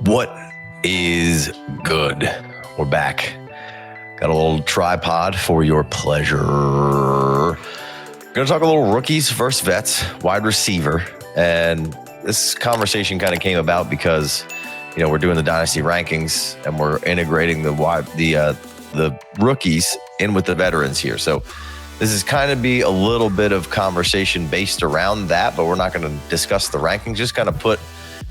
What is good? We're back. Got a little tripod for your pleasure. Going to talk a little rookies versus vets, wide receiver. And this conversation kind of came about because, you know, we're doing the Dynasty rankings and we're integrating the rookies in with the veterans here. So this is kind of be a little bit of conversation based around that, but we're not going to discuss the rankings, just kind of put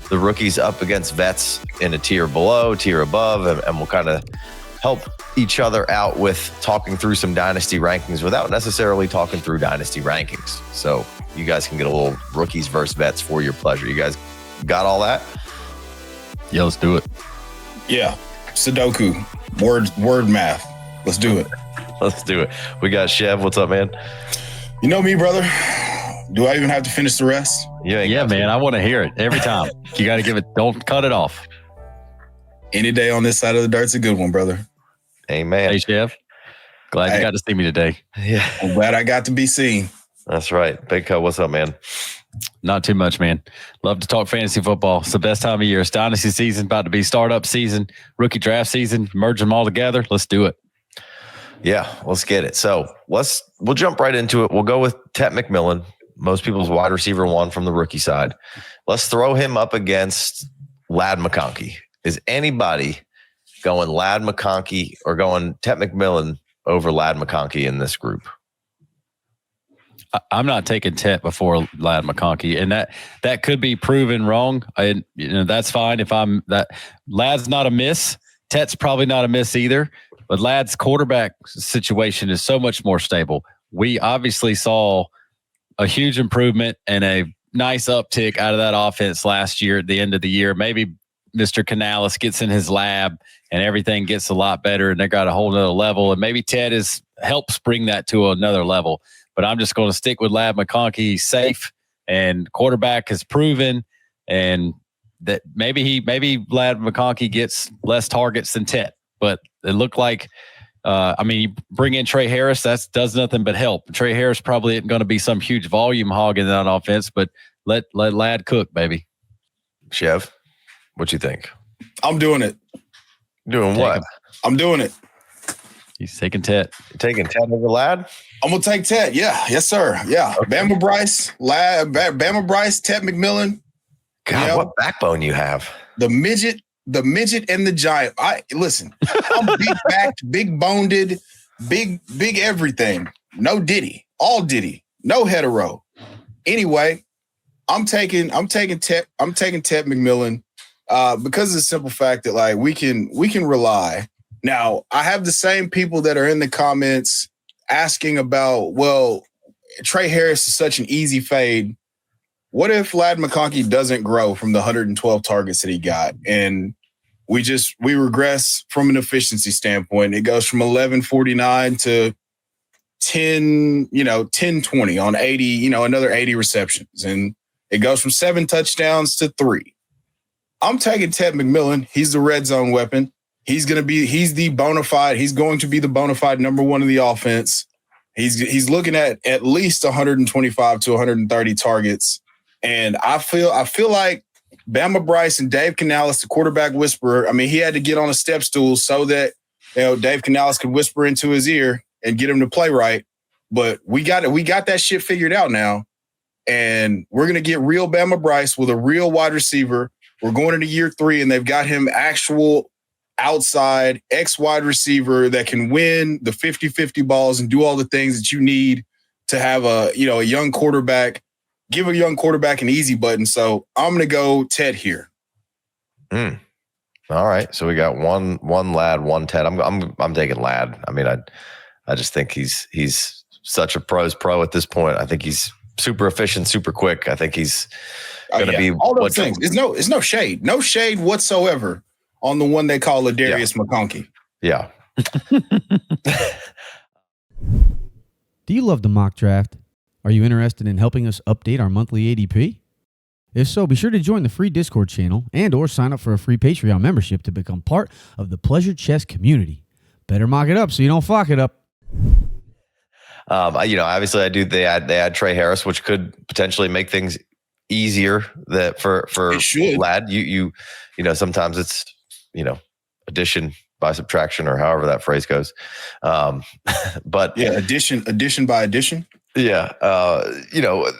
the rookies up against vets in a tier below, tier above, and we'll kind of help each other out with talking through some Dynasty rankings without necessarily talking through Dynasty rankings. So you guys can get a little rookies versus vets for your pleasure. You guys got all that? Yeah, let's do it. Yeah, Sudoku, word math. Let's do it. Let's do it. We got Chev. What's up, man? You know me, brother. Do I even have to finish the rest? Yeah, man. I want to hear it every time. You got to give it. Don't cut it off. Any day on this side of the dirt's a good one, brother. Amen. Hey, Chev. Glad you got to see me today. Yeah, I'm glad I got to be seen. that's right. Big Cut, what's up, man? Not too much, man. Love to talk fantasy football. It's the best time of year. It's Dynasty season, about to be startup season, rookie draft season. Merge them all together. Let's do it. Yeah, let's get it. So we'll jump right into it. We'll go with Tet McMillan, most people's wide receiver one from the rookie side. Let's throw him up against Lad McConkey. Is anybody going Lad McConkey or going Tet McMillan over Lad McConkey in this group? I'm not taking Tet before Lad McConkey, and that could be proven wrong. That's fine if I'm that. Lad's not a miss. Tet's probably not a miss either. But Lad's quarterback situation is so much more stable. We obviously saw a huge improvement and a nice uptick out of that offense last year at the end of the year. Maybe Mr. Canales gets in his lab and everything gets a lot better and they got a whole nother level. And maybe Ted helps bring that to another level. But I'm just going to stick with Lad McConkey. He's safe and quarterback has proven and that maybe Lad McConkey gets less targets than Ted. But it looked like, you bring in Trey Harris, that does nothing but help. Trey Harris probably isn't going to be some huge volume hog in that offense, but let Lad cook, baby. Chev, what you think? I'm doing it. Doing what? I'm doing it. He's taking Tet. You taking Tet over Lad? I'm going to take Tet. Yeah. Yes, sir. Yeah. Okay. Bama Bryce, Tet McMillan. God, what backbone you have. The midget and the giant. Listen, I'm big backed, big boned, big everything. No Diddy, all Diddy, no hetero. Anyway, I'm taking Tet McMillan because of the simple fact that like we can rely. Now, I have the same people that are in the comments asking about, well, Trey Harris is such an easy fade. What if Lad McConkey doesn't grow from the 112 targets that he got? And we regress from an efficiency standpoint. It goes from 1149 to 1020 on 80, another 80 receptions. And it goes from 7 touchdowns to 3. I'm taking Tet McMillan. He's the red zone weapon. He's going to be the bona fide number one in the offense. He's looking at least 125 to 130 targets. And I feel like Bama Bryce and Dave Canales, the quarterback whisperer, he had to get on a step stool so that Dave Canales could whisper into his ear and get him to play right. But we got that shit figured out now. And we're going to get real Bama Bryce with a real wide receiver. We're going into year 3, and they've got him actual outside wide receiver that can win the 50-50 balls and do all the things that you need to have a young quarterback. Give a young quarterback an easy button. So I'm going to go Ted here. All right. So we got one Lad, one Ted. I'm taking Lad. I just think he's such a pro's pro at this point. I think he's super efficient, super quick. I think he's going to be all those things. It's no shade whatsoever on the one they call Ladarius McConkey. Yeah. Do you love the mock draft? Are you interested in helping us update our monthly ADP? If so, be sure to join the free Discord channel or sign up for a free Patreon membership to become part of the Pleasure Chest community. Better mock it up so you don't fuck it up. Obviously, they add Trey Harris, which could potentially make things easier that for Lad. You know, sometimes it's, you know, addition by subtraction or however that phrase goes. But yeah, addition by addition. Yeah. You know,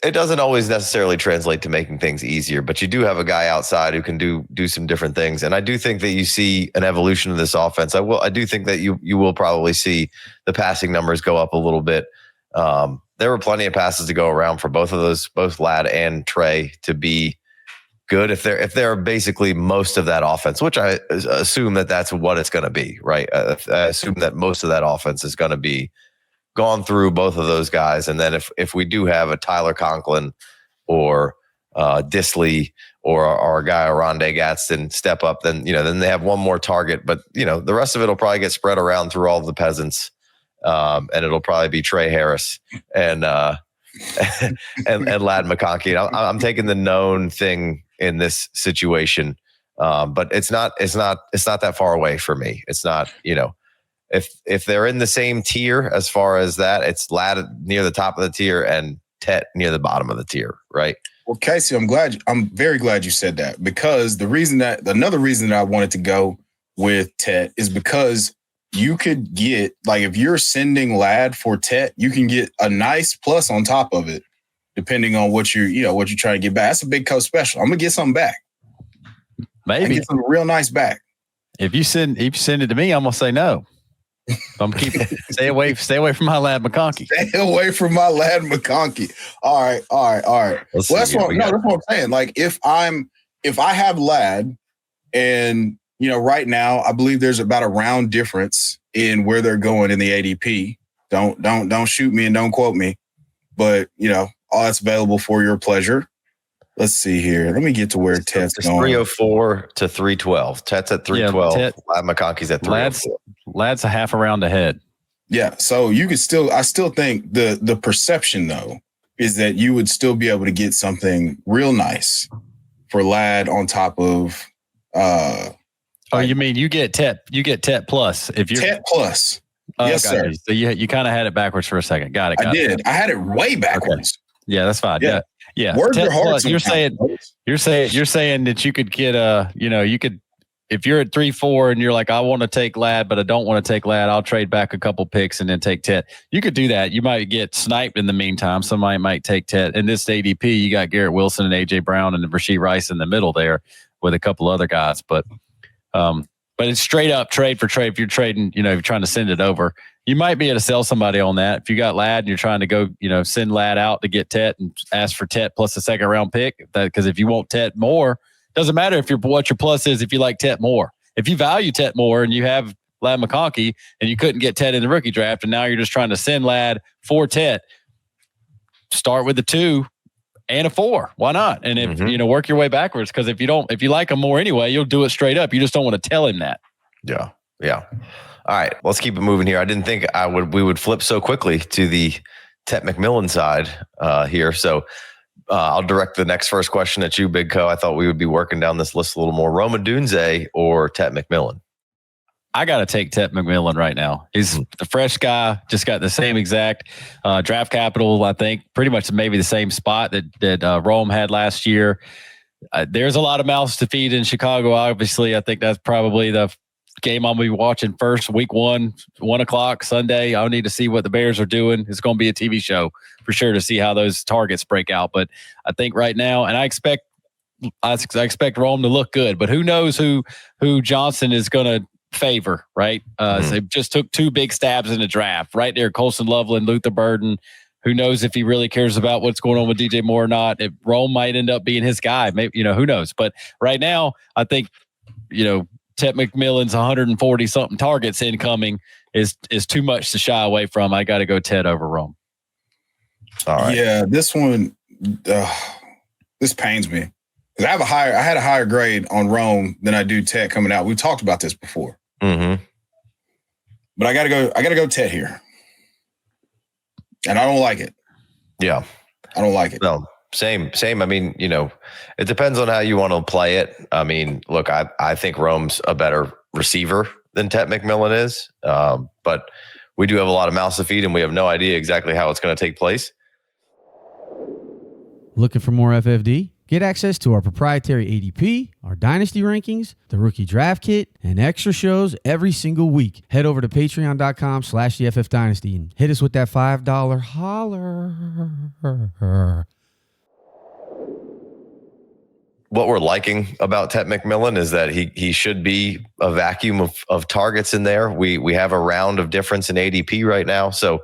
it doesn't always necessarily translate to making things easier, but you do have a guy outside who can do some different things. And I do think that you see an evolution of this offense. I do think that you will probably see the passing numbers go up a little bit. There were plenty of passes to go around for both Lad and Trey to be good if they're basically most of that offense, which I assume that's what it's going to be, right? I assume that most of that offense is going to be gone through both of those guys. And then if we do have a Tyler Conklin or Disley or our guy Rondé Gadsden step up, then they have one more target. But the rest of it will probably get spread around through all of the peasants, and it'll probably be Trey Harris and Lad McConkey. I'm taking the known thing in this situation, but it's not that far away for me. It's not If they're in the same tier as far as that, it's Lad near the top of the tier and Tet near the bottom of the tier, right? Well, Casey, I'm very glad you said that, because another reason that I wanted to go with Tet is because you could get, like, if you're sending Lad for Tet, you can get a nice plus on top of it, depending on what you're trying to get back. That's a big coach special. I'm gonna get something back. Maybe get something real nice back. If you send it to me, I'm gonna say no. I'm stay away from my Lad McConkey. Stay away from my Lad McConkey. All right. That's what I'm saying. Like, if I have Lad, and right now I believe there's about a round difference in where they're going in the ADP. Don't shoot me and don't quote me, but all that's available for your pleasure. Let's see here. Let me get to where Tet's going. 304 to 312. Tet's at 312. Yeah, Lad McConkey's at 304. Lad's a half a round ahead. Yeah. So I still think the perception, though, is that you would still be able to get something real nice for Lad on top of. You mean you get Tet plus if you're Tet plus? Yes, sir. So you kind of had it backwards for a second. Got it. I did. I had it way backwards. Okay. Yeah, that's fine. Yeah. Words are hard. You're saying that you could get you could, if you're at 3-4 and you're like, I want to take Lad, but I don't want to take Lad, I'll trade back a couple picks and then take Tet. You could do that. You might get sniped in the meantime. Somebody might take Tet. In this ADP, you got Garrett Wilson and AJ Brown and Rashee Rice in the middle there with a couple other guys. But it's straight up trade for trade. If you're trading, if you're trying to send it over, you might be able to sell somebody on that. If you got Lad and you're trying to go, send Lad out to get Tet and ask for Tet plus a second round pick, because if you want Tet more, doesn't matter what your plus is if you like Tet more. If you value Tet more and you have Lad McConkey and you couldn't get Tet in the rookie draft and now you're just trying to send Lad for Tet, start with the 2 and a 4. Why not? And if work your way backwards, because if you like him more anyway, you'll do it straight up. You just don't want to tell him that. Yeah. All right, let's keep it moving here. I didn't think we would flip so quickly to the Tet McMillan side here. So I'll direct the first question at you, Big Co. I thought we would be working down this list a little more. Rome Odunze or Tet McMillan? I got to take Tet McMillan right now. He's the fresh guy, just got the same exact draft capital, I think, pretty much maybe the same spot that Rome had last year. There's a lot of mouths to feed in Chicago, obviously. I think that's probably the game I'll be watching first, week 1 o'clock Sunday. I'll need to see what the Bears are doing. It's going to be a TV show for sure to see how those targets break out. But I think right now, and I expect Rome to look good, but who knows who Johnson is going to favor, right? So they just took 2 big stabs in the draft right there. Colson Loveland, Luther Burden. Who knows if he really cares about what's going on with DJ Moore or not? If Rome might end up being his guy, maybe, who knows? But right now, I think, Tet McMillan's 140 something targets incoming is too much to shy away from. I got to go Tet over Rome. All right. Yeah, this one, this pains me because I had a higher grade on Rome than I do Tet coming out. We talked about this before, but I got to go Tet here, and I don't like it. Yeah, I don't like it. No. Same. I mean, it depends on how you want to play it. I mean, look, I think Rome's a better receiver than Tet McMillan is, but we do have a lot of mouths to feed, and we have no idea exactly how it's going to take place. Looking for more FFD? Get access to our proprietary ADP, our Dynasty rankings, the rookie draft kit, and extra shows every single week. Head over to patreon.com/the FF Dynasty and hit us with that $5 holler. What we're liking about Tet McMillan is that he should be a vacuum of targets in there. We have a round of difference in ADP right now. So,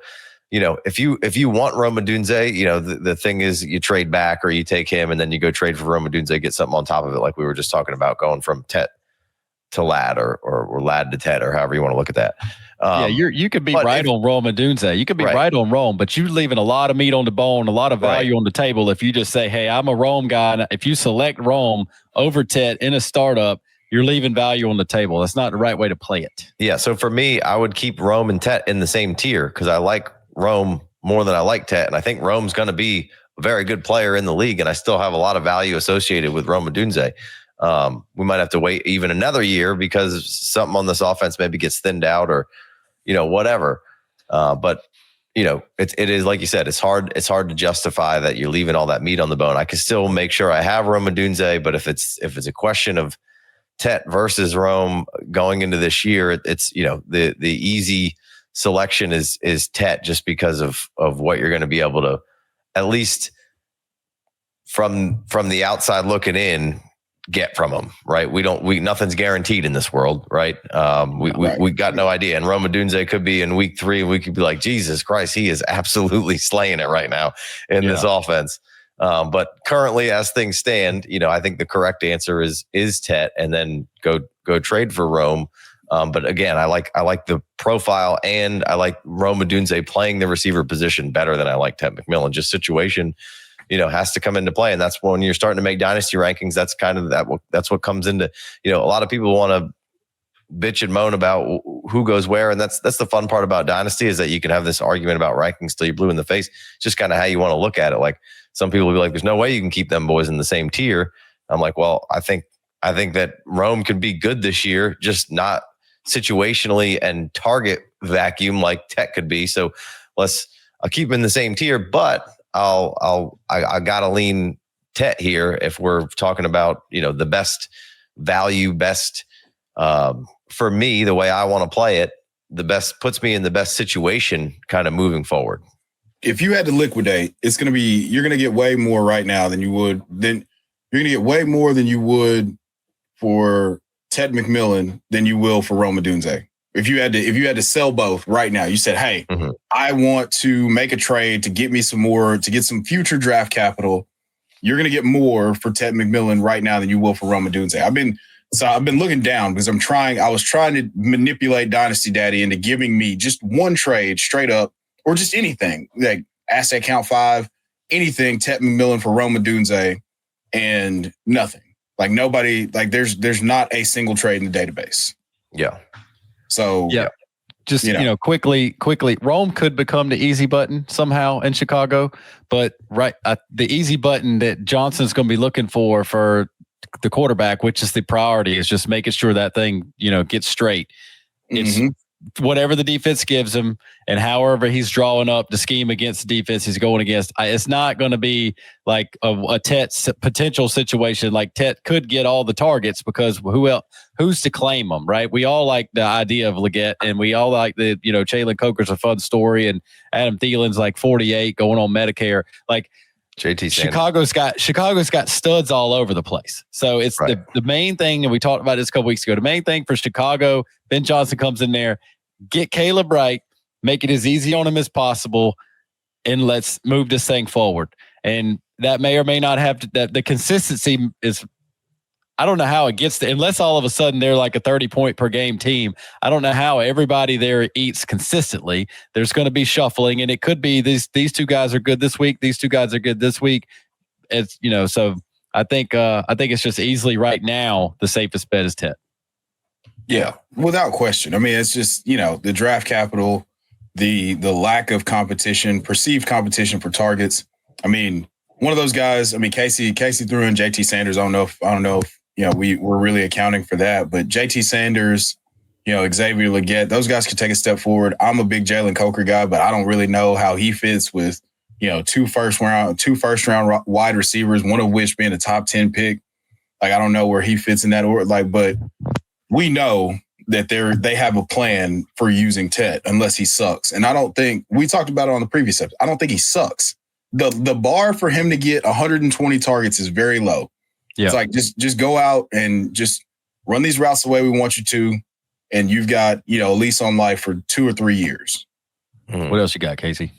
if you want Rome Odunze, the thing is you trade back or you take him and then you go trade for Rome Odunze, get something on top of it, like we were just talking about, going from Tet to Lad or Lad to Tet, or however you want to look at that. You could be right on Rome Odunze. You could be right on Rome, but you're leaving a lot of meat on the bone, a lot of value on the table if you just say, hey, I'm a Rome guy. And if you select Rome over Tet in a startup, you're leaving value on the table. That's not the right way to play it. Yeah. So for me, I would keep Rome and Tet in the same tier because I like Rome more than I like Tet. And I think Rome's going to be a very good player in the league. And I still have a lot of value associated with Rome Odunze. We might have to wait even another year because something on this offense maybe gets thinned out or, whatever. But it is, like you said, it's hard to justify that you're leaving all that meat on the bone. I can still make sure I have Rome Odunze, but if it's a question of Tet versus Rome going into this year, it's the easy selection is Tet just because of what you're going to be able to, at least from the outside looking in, get from him, right? Nothing's guaranteed in this world, right? We got no idea. And Rome Odunze could be in week 3 and we could be like, Jesus Christ, he is absolutely slaying it right now in this offense. But currently, as things stand, I think the correct answer is Tet, and then go trade for Rome. But again, I like the profile, and I like Rome Odunze playing the receiver position better than I like Tet McMillan. Just situation, has to come into play, and that's when you're starting to make dynasty rankings. That's kind of that's what comes into. A lot of people want to bitch and moan about who goes where, and that's the fun part about dynasty is that you can have this argument about rankings till you're blue in the face. It's just kind of how you want to look at it. Like some people will be like, "There's no way you can keep them boys in the same tier." I'm like, well, I think that Rome could be good this year, just not situationally and target vacuum like Tet could be. So I'll keep them in the same tier, but I gotta lean Tet here if we're talking about the best value, best for me, the way I want to play it, the best puts me in the best situation kind of moving forward. If you had to liquidate, you're gonna get way more right now than you would. Then you're gonna get way more than you would for Tet McMillan than you will for Rome Odunze. If you had to sell both right now, you said, hey, I want to make a trade to get me to get some future draft capital. You're going to get more for Tet McMillan right now than you will for Rome Odunze. I've been looking down because I was trying to manipulate Dynasty Daddy into giving me just one trade straight up, or just anything like asset count 5, anything Tet McMillan for Rome Odunze, and nothing. Like nobody, like there's not a single trade in the database. Yeah. So just quickly, Rome could become the easy button somehow in Chicago, but the easy button that Johnson's going to be looking for the quarterback, which is the priority, is just making sure that thing gets straight. It's whatever the defense gives him, and however he's drawing up the scheme against the defense he's going against. It's not going to be like a Tet potential situation. Like Tet could get all the targets because who's to claim them, right? We all like the idea of Leggett, and we all like the Jalen Coker's a fun story, and Adam Thielen's like 48 going on Medicare. Like JT Chicago's got studs all over the place. So it's the main thing, and we talked about this a couple weeks ago. The main thing for Chicago, Ben Johnson comes in there, get Caleb right, make it as easy on him as possible, and let's move this thing forward. And that may or may not have the consistency is. I don't know how it gets to, unless all of a sudden they're like a 30-point per game team. I don't know how everybody there eats consistently. There's going to be shuffling, and it could be these two guys are good this week. These two guys are good this week. It's so I think it's just easily right now the safest bet is Tet. Yeah, without question. I mean, it's just the draft capital, the lack of competition, perceived competition for targets. I mean, one of those guys. I mean, Casey threw in JT Sanders. I don't know if we're really accounting for that, but JT Sanders, Xavier Leggett, those guys could take a step forward. I'm a big Jalen Coker guy, but I don't really know how he fits with, two first round wide receivers, one of which being a top 10 pick. Like, I don't know where he fits in that order. Like, but we know that they have a plan for using Tet unless he sucks. And I don't think we talked about it on the previous episode. I don't think he sucks. The bar for him to get 120 targets is very low. Yeah. It's like just go out and just run these routes the way we want you to, and you've got a lease on life for 2 or 3 years. What else you got, Casey?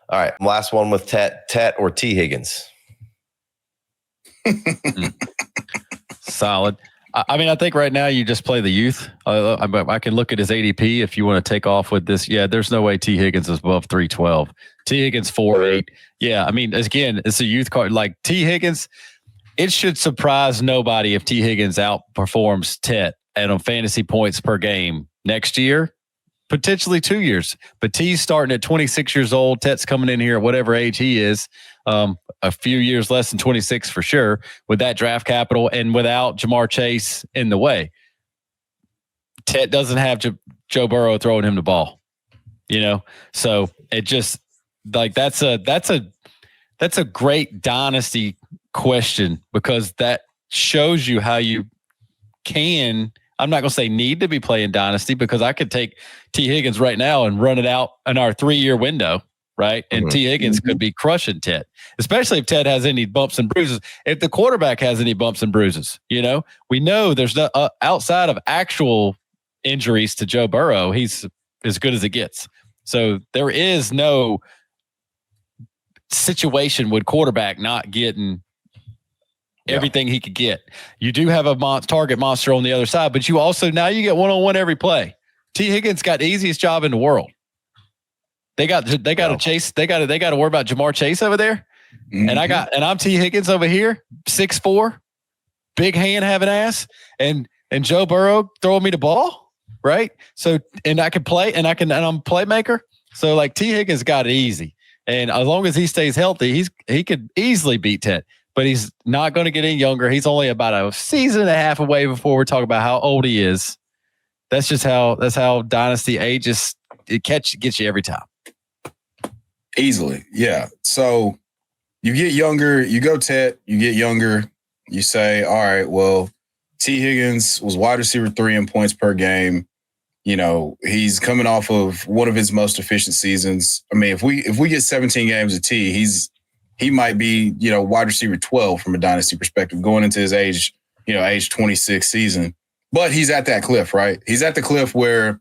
All right, last one with Tet or T Higgins. Solid. I mean, I think right now you just play the youth. I can look at his ADP if you want to take off with this. Yeah, there's no way T Higgins is above 312. T Higgins 4.8. Yeah, I mean, again, it's a youth card. Like T Higgins, it should surprise nobody if T Higgins outperforms Tet and on fantasy points per game next year, potentially 2 years. But T's starting at 26 years old. Tet's coming in here at whatever age he is. A few years less than 26 for sure with that draft capital and without Jamar Chase in the way. Tet doesn't have Joe Burrow throwing him the ball, So it just like that's a great dynasty question because that shows you how you can. I'm not going to say need to be playing dynasty because I could take T Higgins right now and run it out in our 3-year window. Right. And T Higgins could be crushing Tet, especially if Tet has any bumps and bruises. If the quarterback has any bumps and bruises, we know there's no outside of actual injuries to Joe Burrow, he's as good as it gets. So there is no situation with quarterback not getting everything he could get. You do have a target monster on the other side, but you also now you get one-on-one every play. T Higgins got the easiest job in the world. They got to chase. They got to worry about Jamar Chase over there, and I'm T Higgins over here, 6'4", big hand having ass, and Joe Burrow throwing me the ball, right? So and I can play, and I'm a playmaker. So like T Higgins got it easy, and as long as he stays healthy, he could easily beat Tet. But he's not going to get any younger. He's only about a season and a half away before we talk about how old he is. That's how dynasty ages. It gets you every time. Easily, yeah. So you get younger, you go Tet, you get younger, you say, all right, well, T Higgins was wide receiver 3 in points per game. He's coming off of one of his most efficient seasons. I mean, if we get 17 games of T, he might be, wide receiver 12 from a dynasty perspective going into his age 26 season. But he's at that cliff, right? He's at the cliff where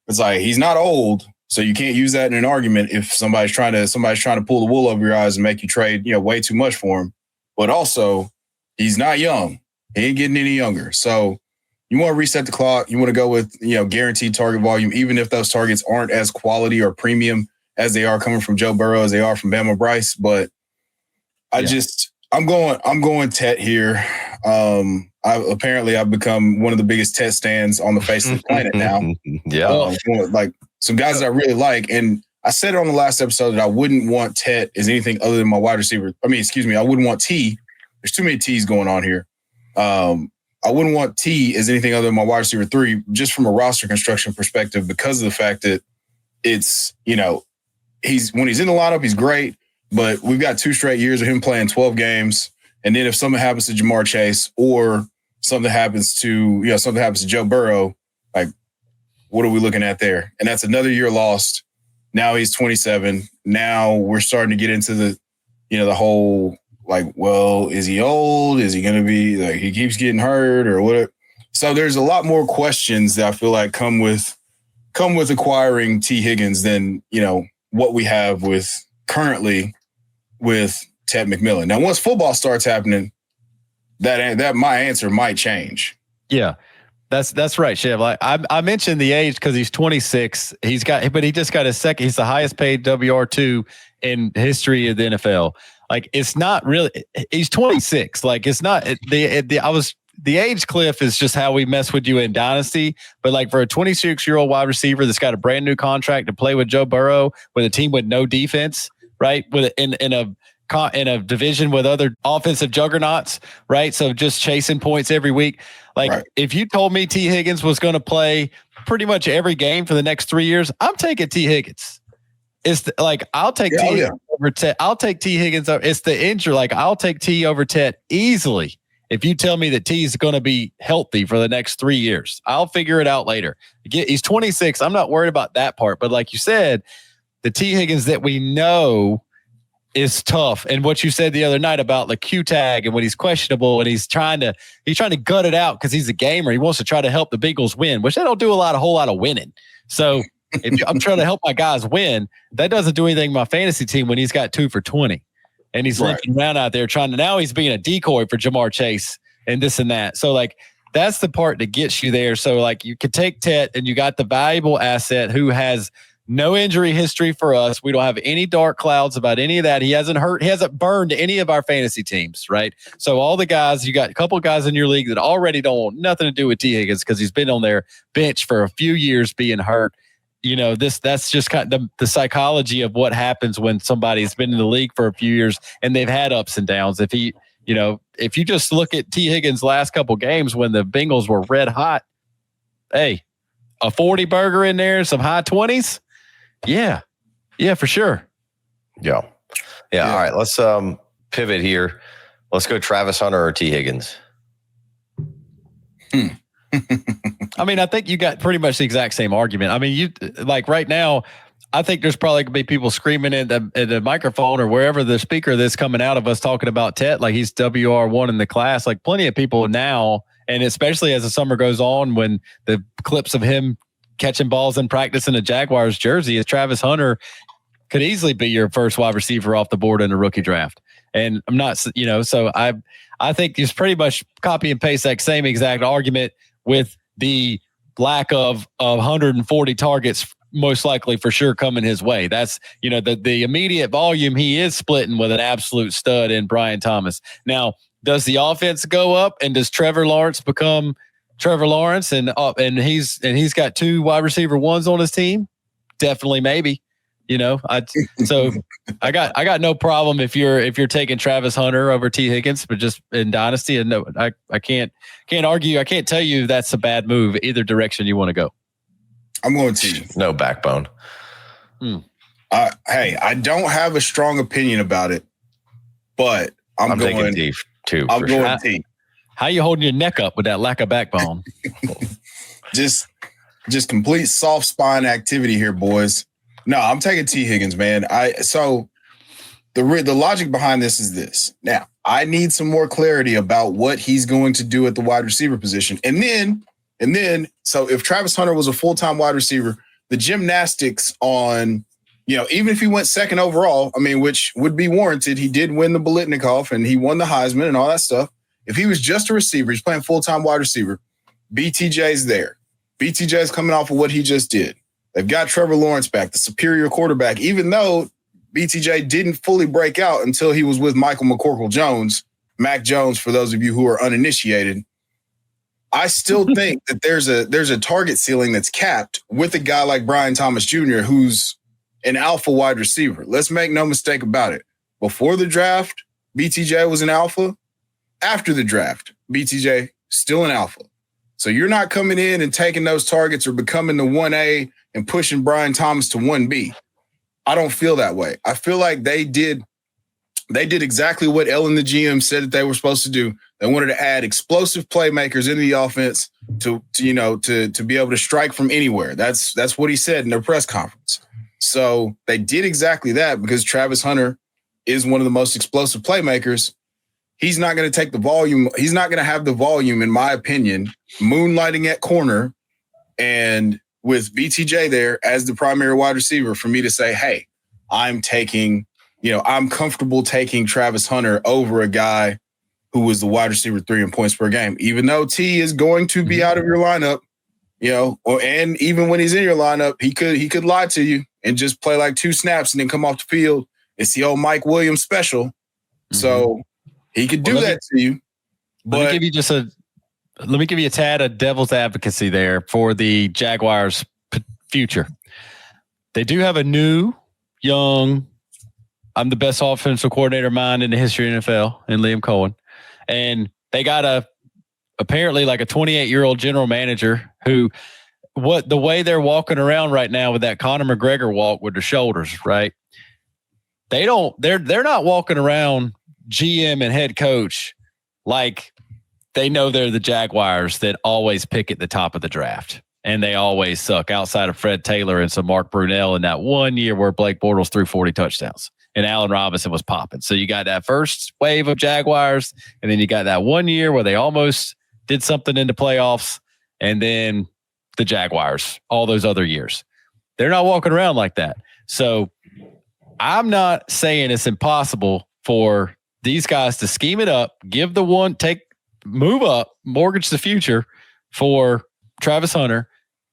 it's like he's not old. So you can't use that in an argument if somebody's trying to pull the wool over your eyes and make you trade, way too much for him. But also, he's not young. He ain't getting any younger. So you want to reset the clock. You want to go with, guaranteed target volume, even if those targets aren't as quality or premium as they are coming from Joe Burrow, as they are from Bama Bryce. But I'm going Tet here. I've become one of the biggest Tet stands on the face of the planet now. Yeah. Like some guys that I really like. And I said it on the last episode that I wouldn't want Tet as anything other than my wide receiver. I wouldn't want T. There's too many T's going on here. I wouldn't want T as anything other than my wide receiver 3, just from a roster construction perspective, because of the fact that it's, when he's in the lineup, he's great, but we've got 2 straight years of him playing 12 games. And then if something happens to Jamar Chase or something happens to Joe Burrow, like, what are we looking at there? And that's another year lost. Now he's 27. Now we're starting to get into the whole, like, well, is he old? Is he going to be like, he keeps getting hurt or what? So there's a lot more questions that I feel like come with acquiring T Higgins than, what we have currently with Ted McMillan. Now, once football starts happening, that my answer might change. Yeah, that's right, Chev. Like I mentioned the age because he's 26. He just got his second. He's the highest paid WR2 in history of the NFL. Like, it's not really. He's 26. Like, it's not the age cliff is just how we mess with you in Dynasty. But like for a 26-year-old wide receiver that's got a brand new contract to play with Joe Burrow with a team with no defense, right? In a division with other offensive juggernauts, right? So just chasing points every week. Like, right. If you told me T Higgins was going to play pretty much every game for the next 3 years, I'm taking T Higgins. It's like, I'll take T Higgins over Tet. I'll take T Higgins. It's the injury. Like I'll take T over Tet easily. If you tell me that T is going to be healthy for the next 3 years, I'll figure it out later. He's 26. I'm not worried about that part. But like you said, the T Higgins that we know is tough. And what you said the other night about the Q tag and when he's questionable and he's trying to gut it out because he's a gamer. He wants to try to help the Bengals win, which they don't do a whole lot of winning. So if I'm trying to help my guys win, that doesn't do anything to my fantasy team when he's got 2 for 20. And he's looking around out there now he's being a decoy for Jamar Chase and this and that. So like, that's the part that gets you there. So like you could take Tet and you got the valuable asset who has no injury history for us. We don't have any dark clouds about any of that. He hasn't burned any of our fantasy teams, right? So all the guys, you got a couple of guys in your league that already don't want nothing to do with T Higgins because he's been on their bench for a few years being hurt. That's just kind of the psychology of what happens when somebody's been in the league for a few years and they've had ups and downs. If you just look at T Higgins' last couple games when the Bengals were red hot, hey, a 40 burger in there, some high 20s. Yeah, for sure. Yeah. All right. Let's pivot here. Let's go Travis Hunter or T Higgins. I mean, I think you got pretty much the exact same argument. I mean, you like right now, I think there's probably going to be people screaming at the microphone or wherever the speaker that's coming out of us talking about Tet like he's WR1 in the class. Like plenty of people now, and especially as the summer goes on, when the clips of him catching balls in practice in a Jaguars jersey, is Travis Hunter could easily be your first wide receiver off the board in a rookie draft. And I'm not, so I think he's pretty much copy and paste that same exact argument with the lack of 140 targets most likely for sure coming his way. That's, the immediate volume he is splitting with an absolute stud in Brian Thomas. Now, does the offense go up and does Trevor Lawrence become Trevor Lawrence and he's got 2 wide receiver ones on his team? Definitely, maybe. I got no problem if you're taking Travis Hunter over T Higgins, but just in Dynasty, and no, I can't argue. I can't tell you that's a bad move either direction you want to go. I'm going T. No backbone. Hey, I don't have a strong opinion about it, but I'm going taking T too. I'm going T. How you holding your neck up with that lack of backbone? just complete soft spine activity here, boys. No, I'm taking T Higgins, man. So the logic behind this is this. Now, I need some more clarity about what he's going to do at the wide receiver position. And then, so if Travis Hunter was a full-time wide receiver, the gymnastics on, even if he went second overall, I mean, which would be warranted, he did win the Biletnikoff and he won the Heisman and all that stuff. If he was just a receiver, he's playing full-time wide receiver, BTJ's there. BTJ's coming off of what he just did. They've got Trevor Lawrence back, the superior quarterback, even though BTJ didn't fully break out until he was with Michael McCorkle-Jones, Mac Jones, for those of you who are uninitiated. I still think that there's a target ceiling that's capped with a guy like Brian Thomas Jr., who's an alpha wide receiver. Let's make no mistake about it. Before the draft, BTJ was an alpha. After the draft, BTJ still an alpha. So you're not coming in and taking those targets or becoming the 1A and pushing Brian Thomas to 1B. I don't feel that way. I feel like they did exactly what Ellen the GM said that they were supposed to do. They wanted to add explosive playmakers into the offense to be able to strike from anywhere. That's what he said in their press conference. So they did exactly that because Travis Hunter is one of the most explosive playmakers. He's not going to take the volume. He's not going to have the volume, in my opinion, moonlighting at corner and with BTJ there as the primary wide receiver for me to say, hey, I'm comfortable taking Travis Hunter over a guy who was the wide receiver 3 in points per game, even though T is going to be out of your lineup, and even when he's in your lineup, he could lie to you and just play like 2 snaps and then come off the field. It's the old Mike Williams special. Mm-hmm. So he could do that to you. But let me give you a tad of devil's advocacy there for the Jaguars' future. They do have a new, young, I'm the best offensive coordinator mind in the history of NFL, and Liam Cohen. And they got apparently like a 28-year-old general manager who, the way they're walking around right now with that Conor McGregor walk with their shoulders, right? they're not walking around GM and head coach like they know they're the Jaguars that always pick at the top of the draft. And they always suck outside of Fred Taylor and some Mark Brunell in that 1 year where Blake Bortles threw 40 touchdowns and Allen Robinson was popping. So you got that first wave of Jaguars, and then you got that 1 year where they almost did something in the playoffs, and then the Jaguars, all those other years. They're not walking around like that. So I'm not saying it's impossible for these guys to scheme it up, give the one, move up, mortgage the future for Travis Hunter,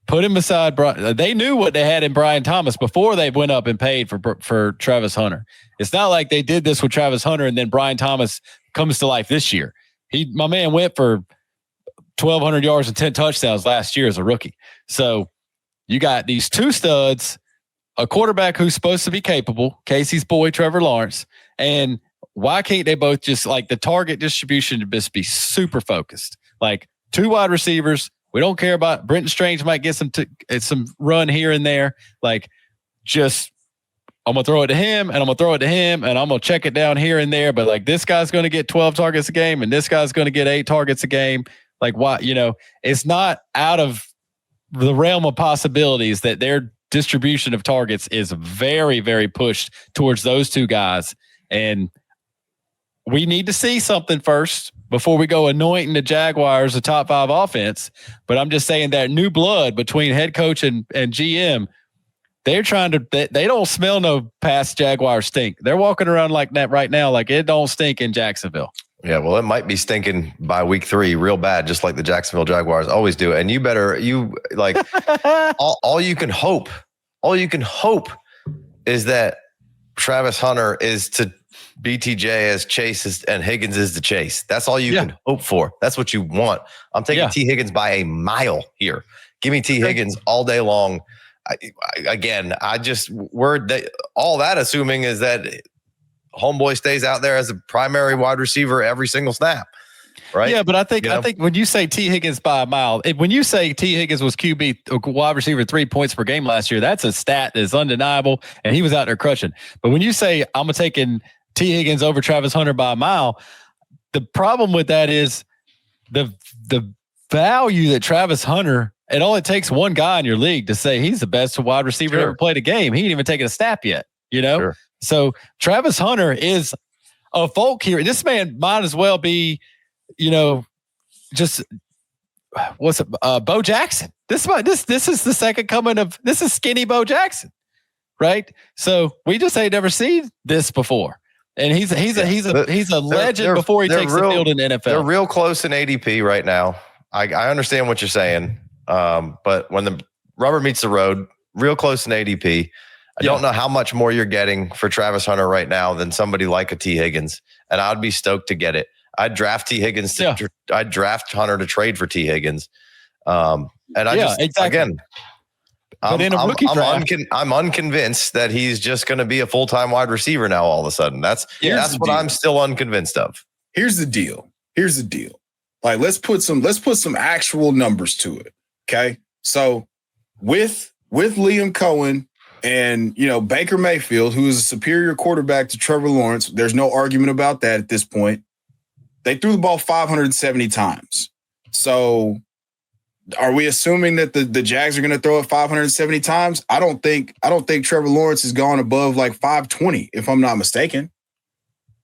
put him beside Brian. They knew what they had in Brian Thomas before they went up and paid for Travis Hunter. It's not like they did this with Travis Hunter and then Brian Thomas comes to life this year. My man went for 1,200 yards and 10 touchdowns last year as a rookie. So you got these two studs, a quarterback who's supposed to be capable, Casey's boy, Trevor Lawrence, and why can't they both just like the target distribution to just be super focused? Like two wide receivers. We don't care about Brenton Strange might get some run here and there. Like just I'm going to throw it to him and I'm going to throw it to him and I'm going to check it down here and there. But like this guy's going to get 12 targets a game and this guy's going to get 8 targets a game. Like why, it's not out of the realm of possibilities that their distribution of targets is very, very pushed towards those two guys. And we need to see something first before we go anointing the Jaguars a top 5 offense. But I'm just saying that new blood between head coach and GM, they're trying to, they don't smell no past Jaguar stink. They're walking around like that right now, like it don't stink in Jacksonville. Yeah, well, it might be stinking by week 3 real bad, just like the Jacksonville Jaguars always do. And all you can hope is that Travis Hunter is to BTJ as Chase is, and Higgins is the Chase. That's all you can hope for. That's what you want. I'm taking T. Higgins by a mile here. Give me T. Higgins all day long. All that assuming is that homeboy stays out there as a primary wide receiver every single snap. Right. Yeah, but I think when you say T. Higgins by a mile, when you say T. Higgins was QB wide receiver 3 points per game last year, that's a stat that's undeniable, and he was out there crushing. But when you say I'm taking T. Higgins over Travis Hunter by a mile, the problem with that is the value that Travis Hunter. It only takes one guy in your league to say he's the best wide receiver ever played a game. He ain't even taken a snap yet. Sure. So Travis Hunter is a folk here. This man might as well be. Just what's it? Bo Jackson. This is the second coming of this is skinny Bo Jackson, right? So we just ain't never seen this before, and he's a legend before he takes the field in the NFL. They're real close in ADP right now. I understand what you're saying, but when the rubber meets the road, real close in ADP. I don't know how much more you're getting for Travis Hunter right now than somebody like a T. Higgins, and I'd be stoked to get it. I'd draft T. Higgins. I'd draft Hunter to trade for T. Higgins. And again, I'm unconvinced that he's just going to be a full-time wide receiver now. All of a sudden, that's what I'm still unconvinced of. Here's the deal. Like let's put some actual numbers to it. Okay, so with Liam Cohen and Baker Mayfield, who is a superior quarterback to Trevor Lawrence, there's no argument about that at this point. They threw the ball 570 times. So are we assuming that the Jags are going to throw it 570 times? I don't think Trevor Lawrence has gone above like 520, if I'm not mistaken.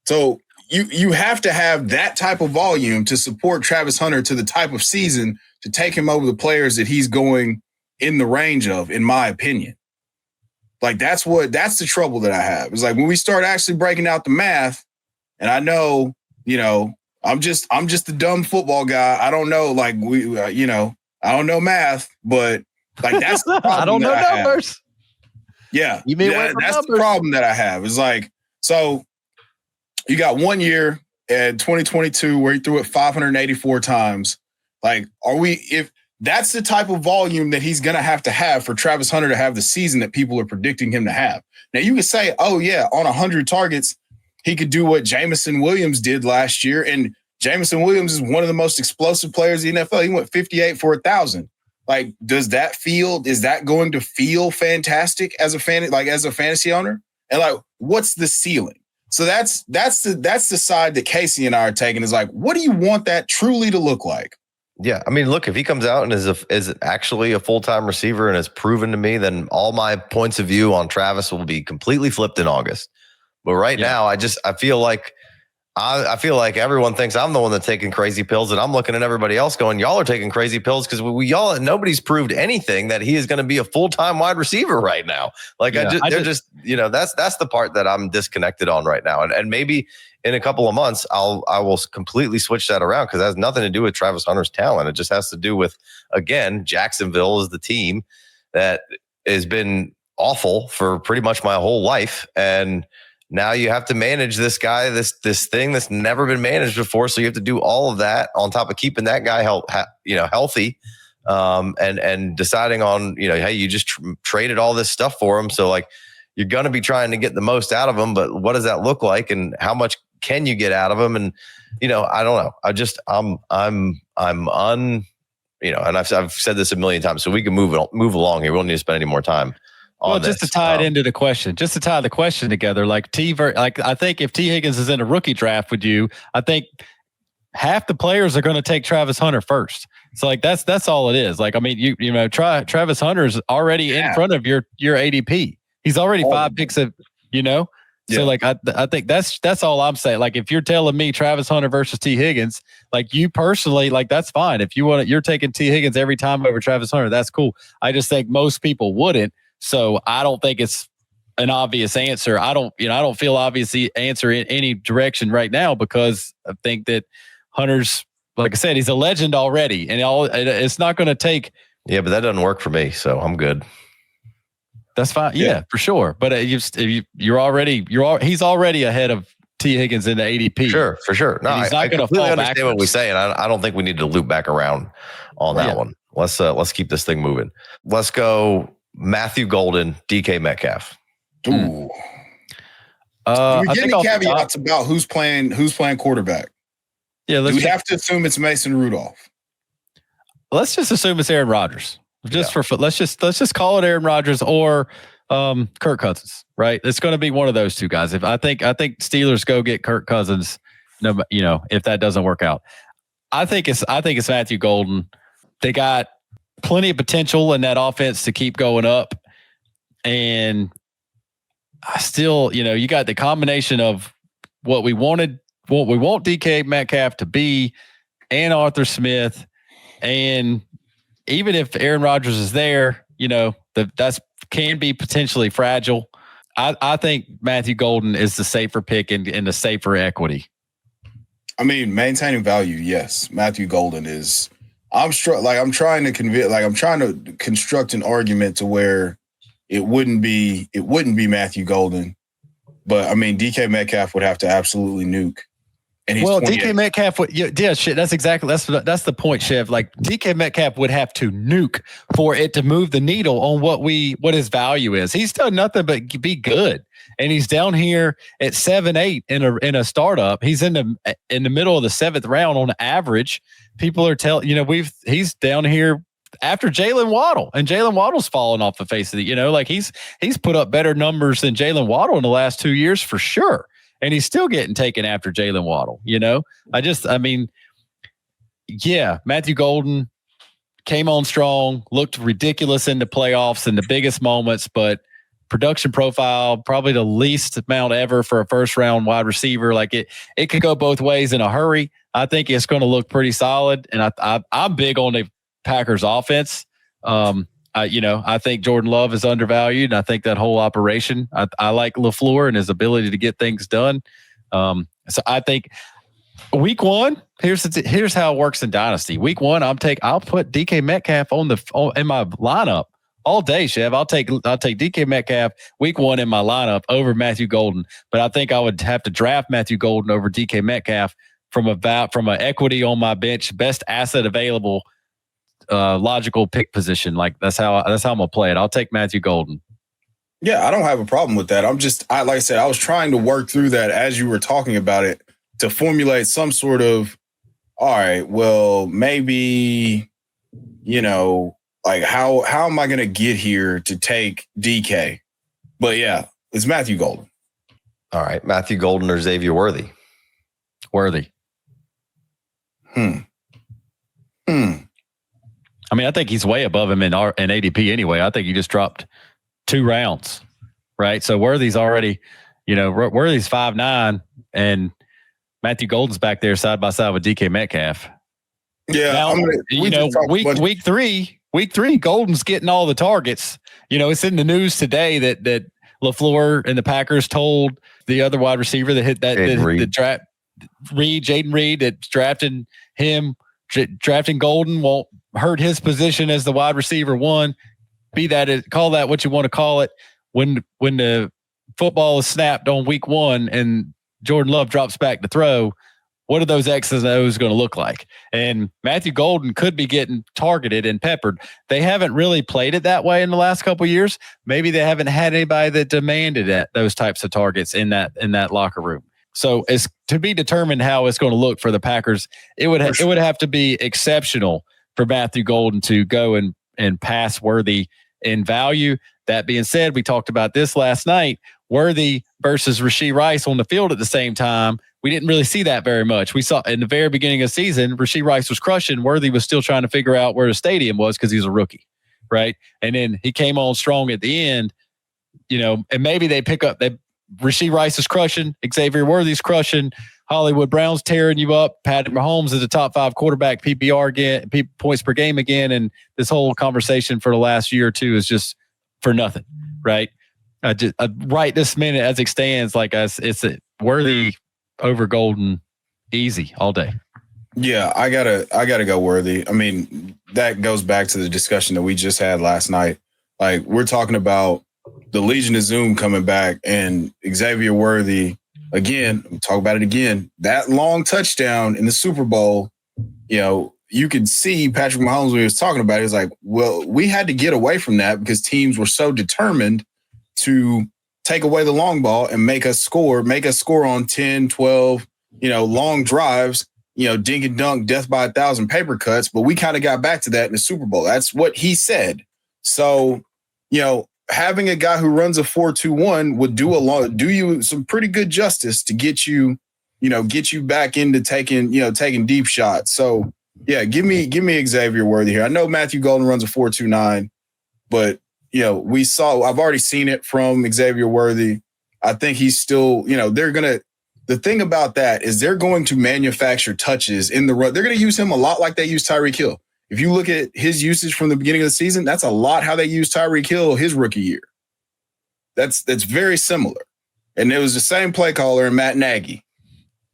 So you have to have that type of volume to support Travis Hunter to the type of season to take him over the players that he's going in the range of, in my opinion. Like that's the trouble that I have. It's like when we start actually breaking out the math, and I know, I'm just a dumb football guy. I don't know, like I don't know math, but like that's the problem. I don't know numbers. Yeah, you mean that's numbers? The problem that I have. Is like, so you got 1 year in 2022 where he threw it 584 times. Like, if that's the type of volume that he's going to have for Travis Hunter to have the season that people are predicting him to have. Now you could say, oh yeah, on 100 targets, he could do what Jameson Williams did last year. And Jameson Williams is one of the most explosive players in the NFL. He went 58 for 1,000. Like, is that going to feel fantastic as a fantasy owner? And like, what's the ceiling? So that's the side that Casey and I are taking is like, what do you want that truly to look like? Yeah, I mean, look, if he comes out and is actually a full-time receiver and has proven to me, then all my points of view on Travis will be completely flipped in August. But right now, I feel like everyone thinks I'm the one that's taking crazy pills, and I'm looking at everybody else going, y'all are taking crazy pills because nobody's proved anything that he is going to be a full-time wide receiver right now. Like that's the part that I'm disconnected on right now. And maybe in a couple of months, I will completely switch that around because it has nothing to do with Travis Hunter's talent. It just has to do with, again, Jacksonville is the team that has been awful for pretty much my whole life. And now you have to manage this guy, this thing that's never been managed before. So you have to do all of that on top of keeping that guy healthy, and deciding on, hey, you just traded all this stuff for him. So like you're going to be trying to get the most out of him, but what does that look like, and how much can you get out of him? And I don't know. And I've said this a million times, so we can move along here. We don't need to spend any more time. Just to tie it into the question, just to tie the question together, I think if T. Higgins is in a rookie draft with you, I think half the players are going to take Travis Hunter first. So like that's all it is. Like, I mean, Travis Hunter's already in front of your ADP. He's already 5 picks of, So like I think that's all I'm saying. Like if you're telling me Travis Hunter versus T. Higgins, like you personally, like that's fine. If you're taking T. Higgins every time over Travis Hunter, that's cool. I just think most people wouldn't. So I don't think it's an obvious answer. I don't feel obvious answer in any direction right now because I think that Hunter's, like I said, he's a legend already, and it's not going to take. Yeah, but that doesn't work for me, so I'm good. That's fine. Yeah, for sure. But he's already ahead of T. Higgins in the ADP. Sure, for sure. No, he's not going to fall understand backwards. what we say, and I don't think we need to loop back around on that one. Let's keep this thing moving. Let's go. Matthew Golden, DK Metcalf. Ooh. Do we get any caveats about who's playing quarterback? Yeah, do we have to assume it's Mason Rudolph? Let's just assume it's Aaron Rodgers. Let's just call it Aaron Rodgers or Kirk Cousins, right? It's going to be one of those two guys. I think Steelers go get Kirk Cousins, if that doesn't work out. I think it's Matthew Golden. They got plenty of potential in that offense to keep going up. And I still, you got the combination of what we want DK Metcalf to be and Arthur Smith. And even if Aaron Rodgers is there, that's can be potentially fragile. I think Matthew Golden is the safer pick and the safer equity. I mean, maintaining value, yes. Matthew Golden is. I'm trying to construct an argument to where it wouldn't be Matthew Golden, but I mean DK Metcalf would have to absolutely nuke. And he's DK Metcalf would, that's the point, Chev. Like DK Metcalf would have to nuke for it to move the needle on what his value is. He's done nothing but be good, and he's down here at 7-8 in a startup. He's in the middle of the 7th round on average. People are he's down here after Jaylen Waddle, and Jaylen Waddle's fallen off the face of the, he's put up better numbers than Jaylen Waddle in the last 2 years for sure. And he's still getting taken after Jaylen Waddle, Matthew Golden came on strong, looked ridiculous in the playoffs in the biggest moments, but production profile, probably the least amount ever for a first round wide receiver. Like it could go both ways in a hurry. I think it's going to look pretty solid. And I'm big on the Packers offense. I think Jordan Love is undervalued, and I think that whole operation. I like LaFleur and his ability to get things done. So I think week one. Here's how it works in Dynasty. Week one, I'll put DK Metcalf in my lineup all day, Chev. I'll take DK Metcalf week one in my lineup over Matthew Golden, but I think I would have to draft Matthew Golden over DK Metcalf from an equity on my bench, best asset available. Logical pick position. Like that's how I'm gonna play it. I'll take Matthew Golden. Yeah, I don't have a problem with that. Like I said, I was trying to work through that as you were talking about it to formulate some sort of, all right, well, maybe, like how am I gonna get here to take DK? But yeah, It's Matthew Golden. All right. Matthew Golden or Xavier Worthy? Worthy. I mean, I think he's way above him in ADP anyway. I think he just dropped 2 rounds, right? So Worthy's already, Worthy's 5'9", and Matthew Golden's back there side by side with DK Metcalf. Yeah, now, week three, Golden's getting all the targets. It's in the news today that LaFleur and the Packers told the other wide receiver that hit that the draft, Jayden Reed, that drafting Golden won't hurt his position as the wide receiver 1. Call that what you want to call it. When the football is snapped on week 1 and Jordan Love drops back to throw, what are those X's and O's going to look like? And Matthew Golden could be getting targeted and peppered. They haven't really played it that way in the last couple of years. Maybe they haven't had anybody that demanded those types of targets in that locker room. So it's to be determined how it's going to look for the Packers. It would have to be exceptional for Matthew Golden to go and pass Worthy in value. That being said, we talked about this last night. Worthy versus Rashee Rice on the field at the same time. We didn't really see that very much. We saw in the very beginning of the season, Rashee Rice was crushing. Worthy was still trying to figure out where the stadium was because he's a rookie, right? And then he came on strong at the end, and maybe they pick up that Rashee Rice is crushing, Xavier Worthy's crushing, Hollywood Brown's tearing you up, Patrick Mahomes is a top 5 quarterback, PPR again, points per game again, and this whole conversation for the last year or two is just for nothing, right? Right this minute as it stands, it's a Worthy over Golden, easy all day. Yeah, I gotta go Worthy. I mean, that goes back to the discussion that we just had last night. Like, we're talking about the Legion of Zoom coming back and Xavier Worthy again. Talk about it again. That long touchdown in the Super Bowl, you could see Patrick Mahomes when he was talking about it. He was like, well, we had to get away from that because teams were so determined to take away the long ball and make us score on 10, 12, long drives, dink and dunk, death by 1,000 paper cuts. But we kind of got back to that in the Super Bowl. That's what he said. So, having a guy who runs a 4.21 would do you some pretty good justice to get you back into taking deep shots. So yeah, give me Xavier Worthy here. I know Matthew Golden runs a 4.29, but I've already seen it from Xavier Worthy. I think he's still, the thing about that is they're going to manufacture touches in the run. They're going to use him a lot like they use Tyreek Hill. If you look at his usage from the beginning of the season, that's a lot how they used Tyreek Hill his rookie year. That's very similar. And it was the same play caller and Matt Nagy,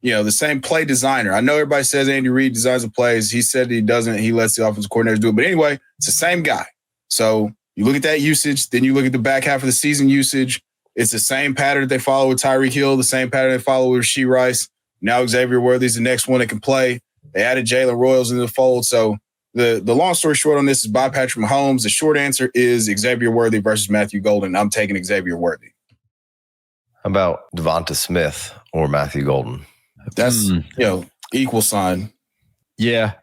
the same play designer. I know everybody says Andy Reid designs the plays. He said he doesn't. He lets the offensive coordinators do it. But anyway, it's the same guy. So you look at that usage, then you look at the back half of the season usage. It's the same pattern that they follow with Tyreek Hill, the same pattern they follow with Rashee Rice. Now Xavier Worthy's the next one that can play. They added Jaylen Royals into the fold. So the long story short on this is by Patrick Mahomes. The short answer is Xavier Worthy versus Matthew Golden. I'm taking Xavier Worthy. How about Devonta Smith or Matthew Golden? That's equal sign. Yeah,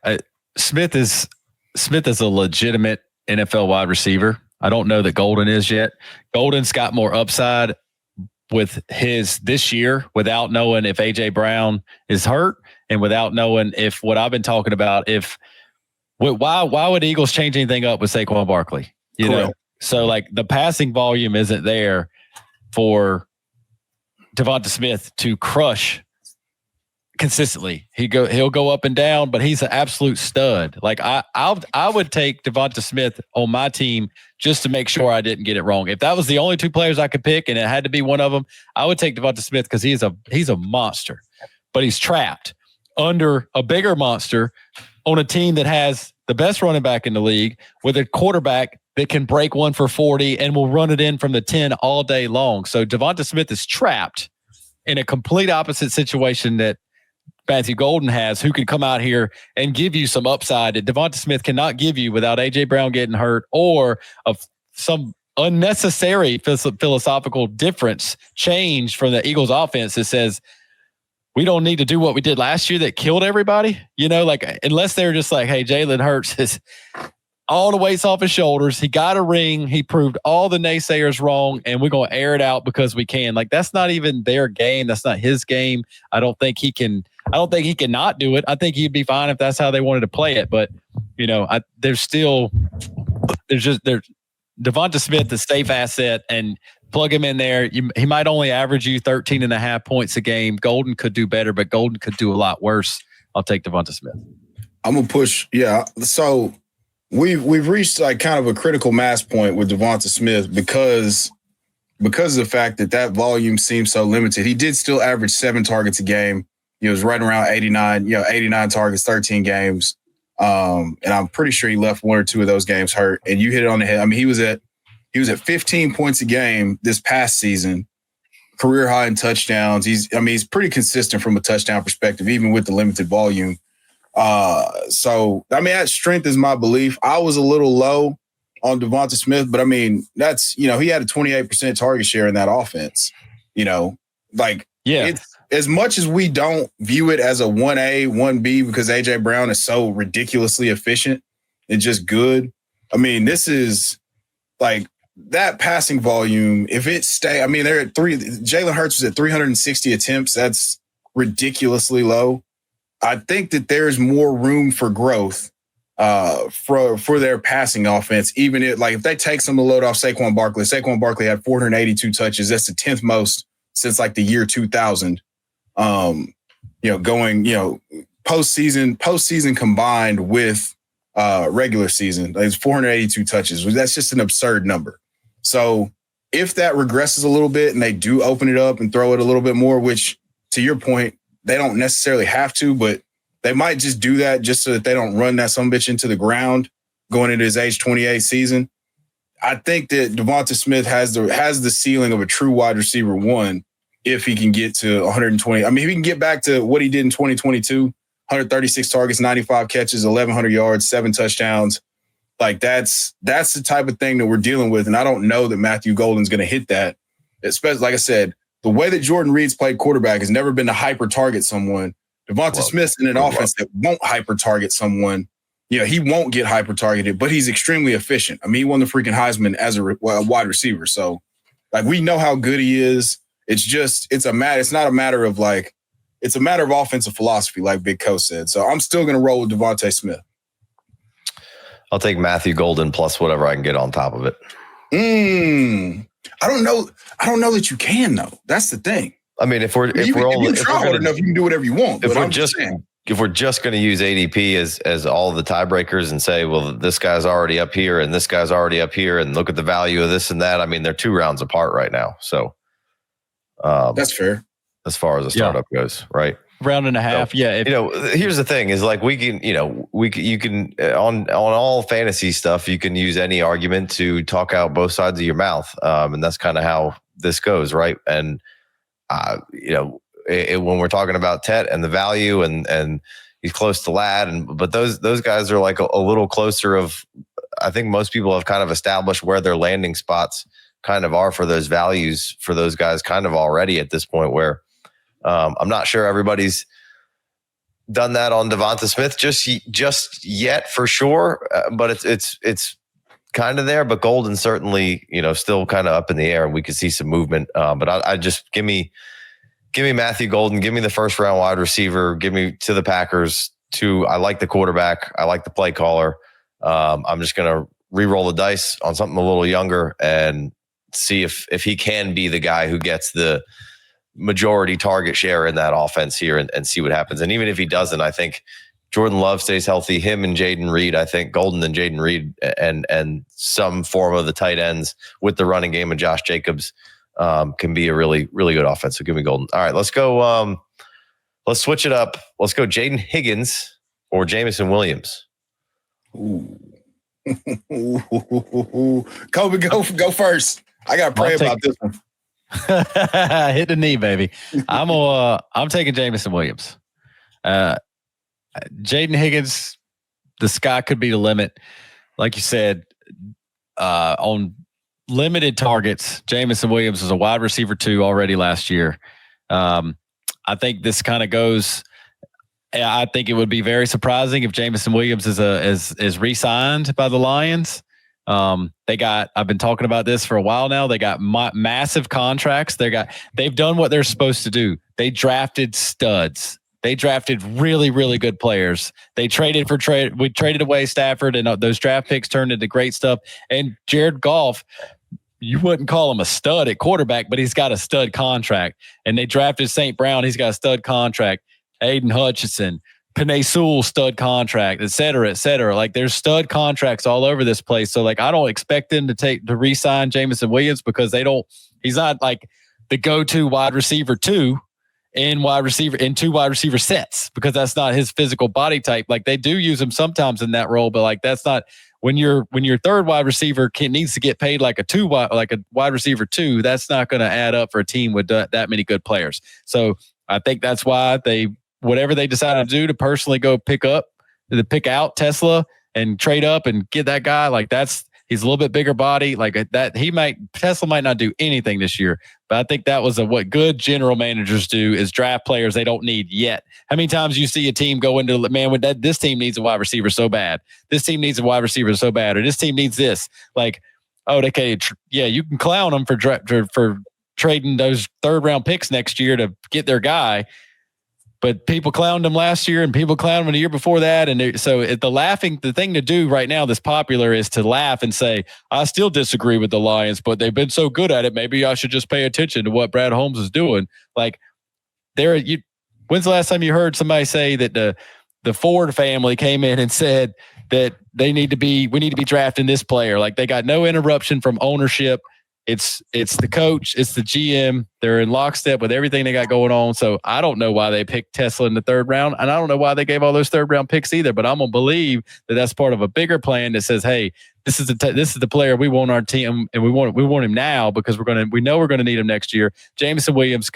Smith is a legitimate NFL wide receiver. I don't know that Golden is yet. Golden's got more upside with his this year without knowing if AJ Brown is hurt and without knowing if what I've been talking about, why would Eagles change anything up with Saquon Barkley? So like the passing volume isn't there for Devonta Smith to crush consistently. He'll go up and down, but he's an absolute stud. Like I would take Devonta Smith on my team just to make sure I didn't get it wrong. If that was the only 2 players I could pick and it had to be one of them, I would take Devonta Smith because he's a monster, but he's trapped under a bigger monster on a team that has the best running back in the league with a quarterback that can break one for 40 and will run it in from the 10 all day long. So Devonta Smith is trapped in a complete opposite situation that Matthew Golden has, who can come out here and give you some upside that Devonta Smith cannot give you without AJ Brown getting hurt or of some unnecessary philosophical difference change from the Eagles offense that says, we don't need to do what we did last year that killed everybody. Unless they're just like, hey, Jalen Hurts is all the weight's off his shoulders. He got a ring. He proved all the naysayers wrong, and we're going to air it out because we can. Like, that's not even their game. That's not his game. I don't think he can not do it. I think he'd be fine if that's how they wanted to play it. But, there's Devonta Smith, the safe asset, and plug him in there. He might only average you 13.5 points a game. Golden could do better, but Golden could do a lot worse. I'll take Devonta Smith. I'm going to push. Yeah. So, We've reached like kind of a critical mass point with Devonta Smith because of the fact that volume seems so limited. He did still average 7 targets a game. He was right around 89 targets, 13 games. And I'm pretty sure he left 1 or 2 of those games hurt. And you hit it on the head. I mean, he was at 15 points a game this past season, career high in touchdowns. He's pretty consistent from a touchdown perspective, even with the limited volume. That strength is my belief. I was a little low on Devonta Smith, but I mean, that's, he had a 28% target share in that offense, It's as much as we don't view it as a 1A, 1B, because AJ Brown is so ridiculously efficient and just good. I mean, this is like that passing volume. If it they're at Jalen Hurts was at 360 attempts. That's ridiculously low. I think that there's more room for growth for their passing offense. Even if they take some of the load off Saquon Barkley. Saquon Barkley had 482 touches. That's the 10th most since like the year 2000. Postseason combined with regular season, it's 482 touches. That's just an absurd number. So if that regresses a little bit and they do open it up and throw it a little bit more, which to your point, they don't necessarily have to, but they might just do that just so that they don't run that sumbitch into the ground going into his age 28 season. I think that Devonta Smith has the ceiling of a true wide receiver 1 if he can get to 120. I mean, if he can get back to what he did in 2022, 136 targets, 95 catches, 1,100 yards, 7 touchdowns. Like that's the type of thing that we're dealing with. And I don't know that Matthew Golden's going to hit that, especially, like I said, the way that Jordan Reed's played quarterback has never been to hyper target someone. Devonta Smith's in an offense that won't hyper target someone. He won't get hyper targeted, but he's extremely efficient. I mean, he won the freaking Heisman as a wide receiver. So, we know how good he is. It's not a matter of it's a matter of offensive philosophy, like Big Co said. So I'm still going to roll with Devonta Smith. I'll take Matthew Golden plus whatever I can get on top of it. I don't know that you can though. That's the thing. I mean, if you try hard enough, you can do whatever you want. If we're just going to use ADP as all the tiebreakers and say, well, this guy's already up here and this guy's already up here, and look at the value of this and that. I mean, they're 2 rounds apart right now, so that's fair as far as a startup goes, right? Round and a half, so, here's the thing: is we can, you can on all fantasy stuff, you can use any argument to talk out both sides of your mouth, and that's kind of how this goes, right? And when we're talking about Tet and the value and he's close to Ladd, but those guys are like a little closer of, I think most people have kind of established where their landing spots kind of are for those values for those guys kind of already at this point where I'm not sure everybody's done that on Devonta Smith just yet for sure. But it's kind of there, but Golden certainly, still kind of up in the air and we could see some movement. But I just give me Matthew Golden, give me the first round wide receiver, give me to the Packers. I like the quarterback. I like the play caller. I'm just going to re-roll the dice on something a little younger and see if he can be the guy who gets the majority target share in that offense here and see what happens. And even if he doesn't, I think Jordan Love stays healthy, him and Jayden Reed. I think Golden and Jayden Reed and some form of the tight ends with the running game of Josh Jacobs can be a really, really good offense. So give me Golden. All right, let's go. Let's switch it up. Let's go Jayden Higgins or Jameson Williams. Ooh. Kobe, go first. I got to pray about this one. Hit the knee, baby. I'm taking Jameson Williams. Jayden Higgins, the sky could be the limit. Like you said, on limited targets, Jameson Williams was a wide receiver 2 already last year. I think this kind of goes I think it would be very surprising if Jameson Williams is re-signed by the Lions. I've been talking about this for a while now. They got massive contracts. They've done what they're supposed to do. They drafted studs. They drafted really, really good players. They traded we traded away Stafford, and those draft picks turned into great stuff. And Jared Goff, you wouldn't call him a stud at quarterback, but he's got a stud contract. And they drafted St. Brown. He's got a stud contract. Aiden Hutchinson, Penei Sewell, stud contract, et cetera, et cetera. Like, there's stud contracts all over this place. So, like, I don't expect them to re-sign Jameson Williams because he's not like the go-to wide receiver two in two wide receiver sets, because that's not his physical body type. Like, they do use him sometimes in that role, but like, that's not when your third wide receiver needs to get paid like a wide receiver two. That's not going to add up for a team with that many good players. So I think that's why whatever they decided to do to personally go pick out Tesla and trade up and get that guy, like, he's a little bit bigger body like that. Tesla might not do anything this year, but I think that was what good general managers do, is draft players they don't need yet. How many times you see a team go into, man, this team needs a wide receiver so bad. This team needs a wide receiver so bad, or this team needs this. Like, oh, okay, you can clown them for trading those third round picks next year to get their guy. But people clowned them last year, and people clowned them the year before that. And the thing to do right now that's popular is to laugh and say, I still disagree with the Lions, but they've been so good at it. Maybe I should just pay attention to what Brad Holmes is doing. Like, when's the last time you heard somebody say that the Ford family came in and said that we need to be drafting this player? Like, they got no interruption from ownership. It's the coach, it's the GM. They're in lockstep with everything they got going on. So I don't know why they picked Tesla in the third round, and I don't know why they gave all those third round picks either. But I'm gonna believe that that's part of a bigger plan that says, hey, this is the player we want on our team, and we want him now because we know we're gonna need him next year. Jameson Williams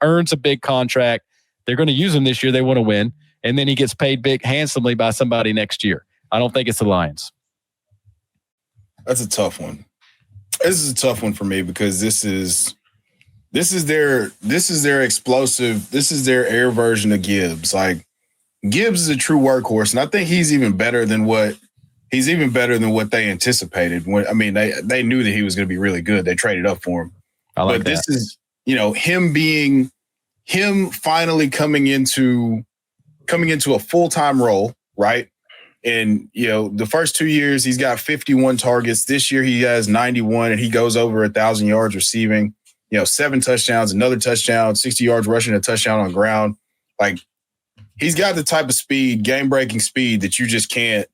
earns a big contract. They're gonna use him this year. They want to win, and then he gets paid handsomely by somebody next year. I don't think it's the Lions. That's a tough one. This is a tough one for me because this is their explosive. This is their air version of Gibbs. Like, Gibbs is a true workhorse, and I think he's even better than what they anticipated. They knew that he was going to be really good. They traded up for him. But this is, him finally coming into a full-time role, right? And, the first 2 years, he's got 51 targets. This year, he has 91, and he goes over 1,000 yards receiving, 7 touchdowns, another touchdown, 60 yards rushing, a touchdown on ground. Like, he's got the type of speed, game-breaking speed that you just can't,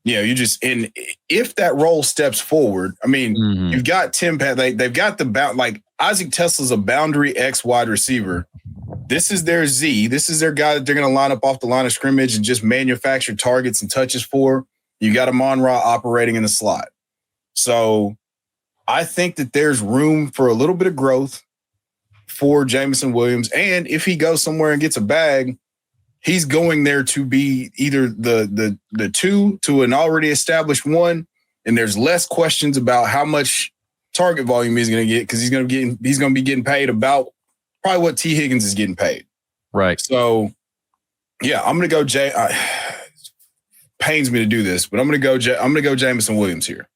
and if that role steps forward, you've got Tim Pat, they've got Isaac Tesla's a boundary X wide receiver. This is their Z. This is their guy that they're going to line up off the line of scrimmage and just manufacture targets and touches for. You got Amon-Ra operating in the slot. So I think that there's room for a little bit of growth for Jameson Williams. And if he goes somewhere and gets a bag, he's going there to be either the two to an already established one. And there's less questions about how much target volume he's going to get, because he's going to be getting paid about probably what T. Higgins is getting paid. Right. So, yeah, I'm going to go pains me to do this, but I'm going to go Jameson Williams here.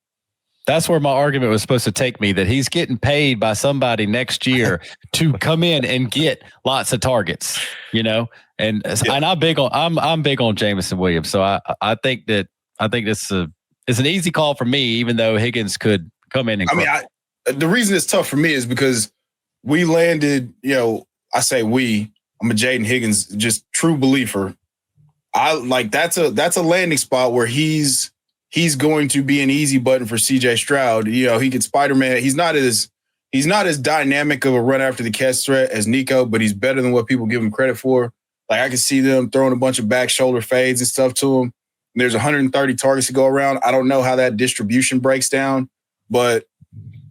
That's where my argument was supposed to take me, that he's getting paid by somebody next year to come in and get lots of targets, and I'm big on Jameson Williams. So I think this is an easy call for me, even though Higgins could come in and the reason it's tough for me is because we landed, I say I'm a Jayden Higgins, just true believer. That's a landing spot where he's going to be an easy button for CJ Stroud. He could Spider-Man. He's not as dynamic of a run after the catch threat as Nico, but he's better than what people give him credit for. Like, I can see them throwing a bunch of back shoulder fades and stuff to him. There's 130 targets to go around. I don't know how that distribution breaks down, but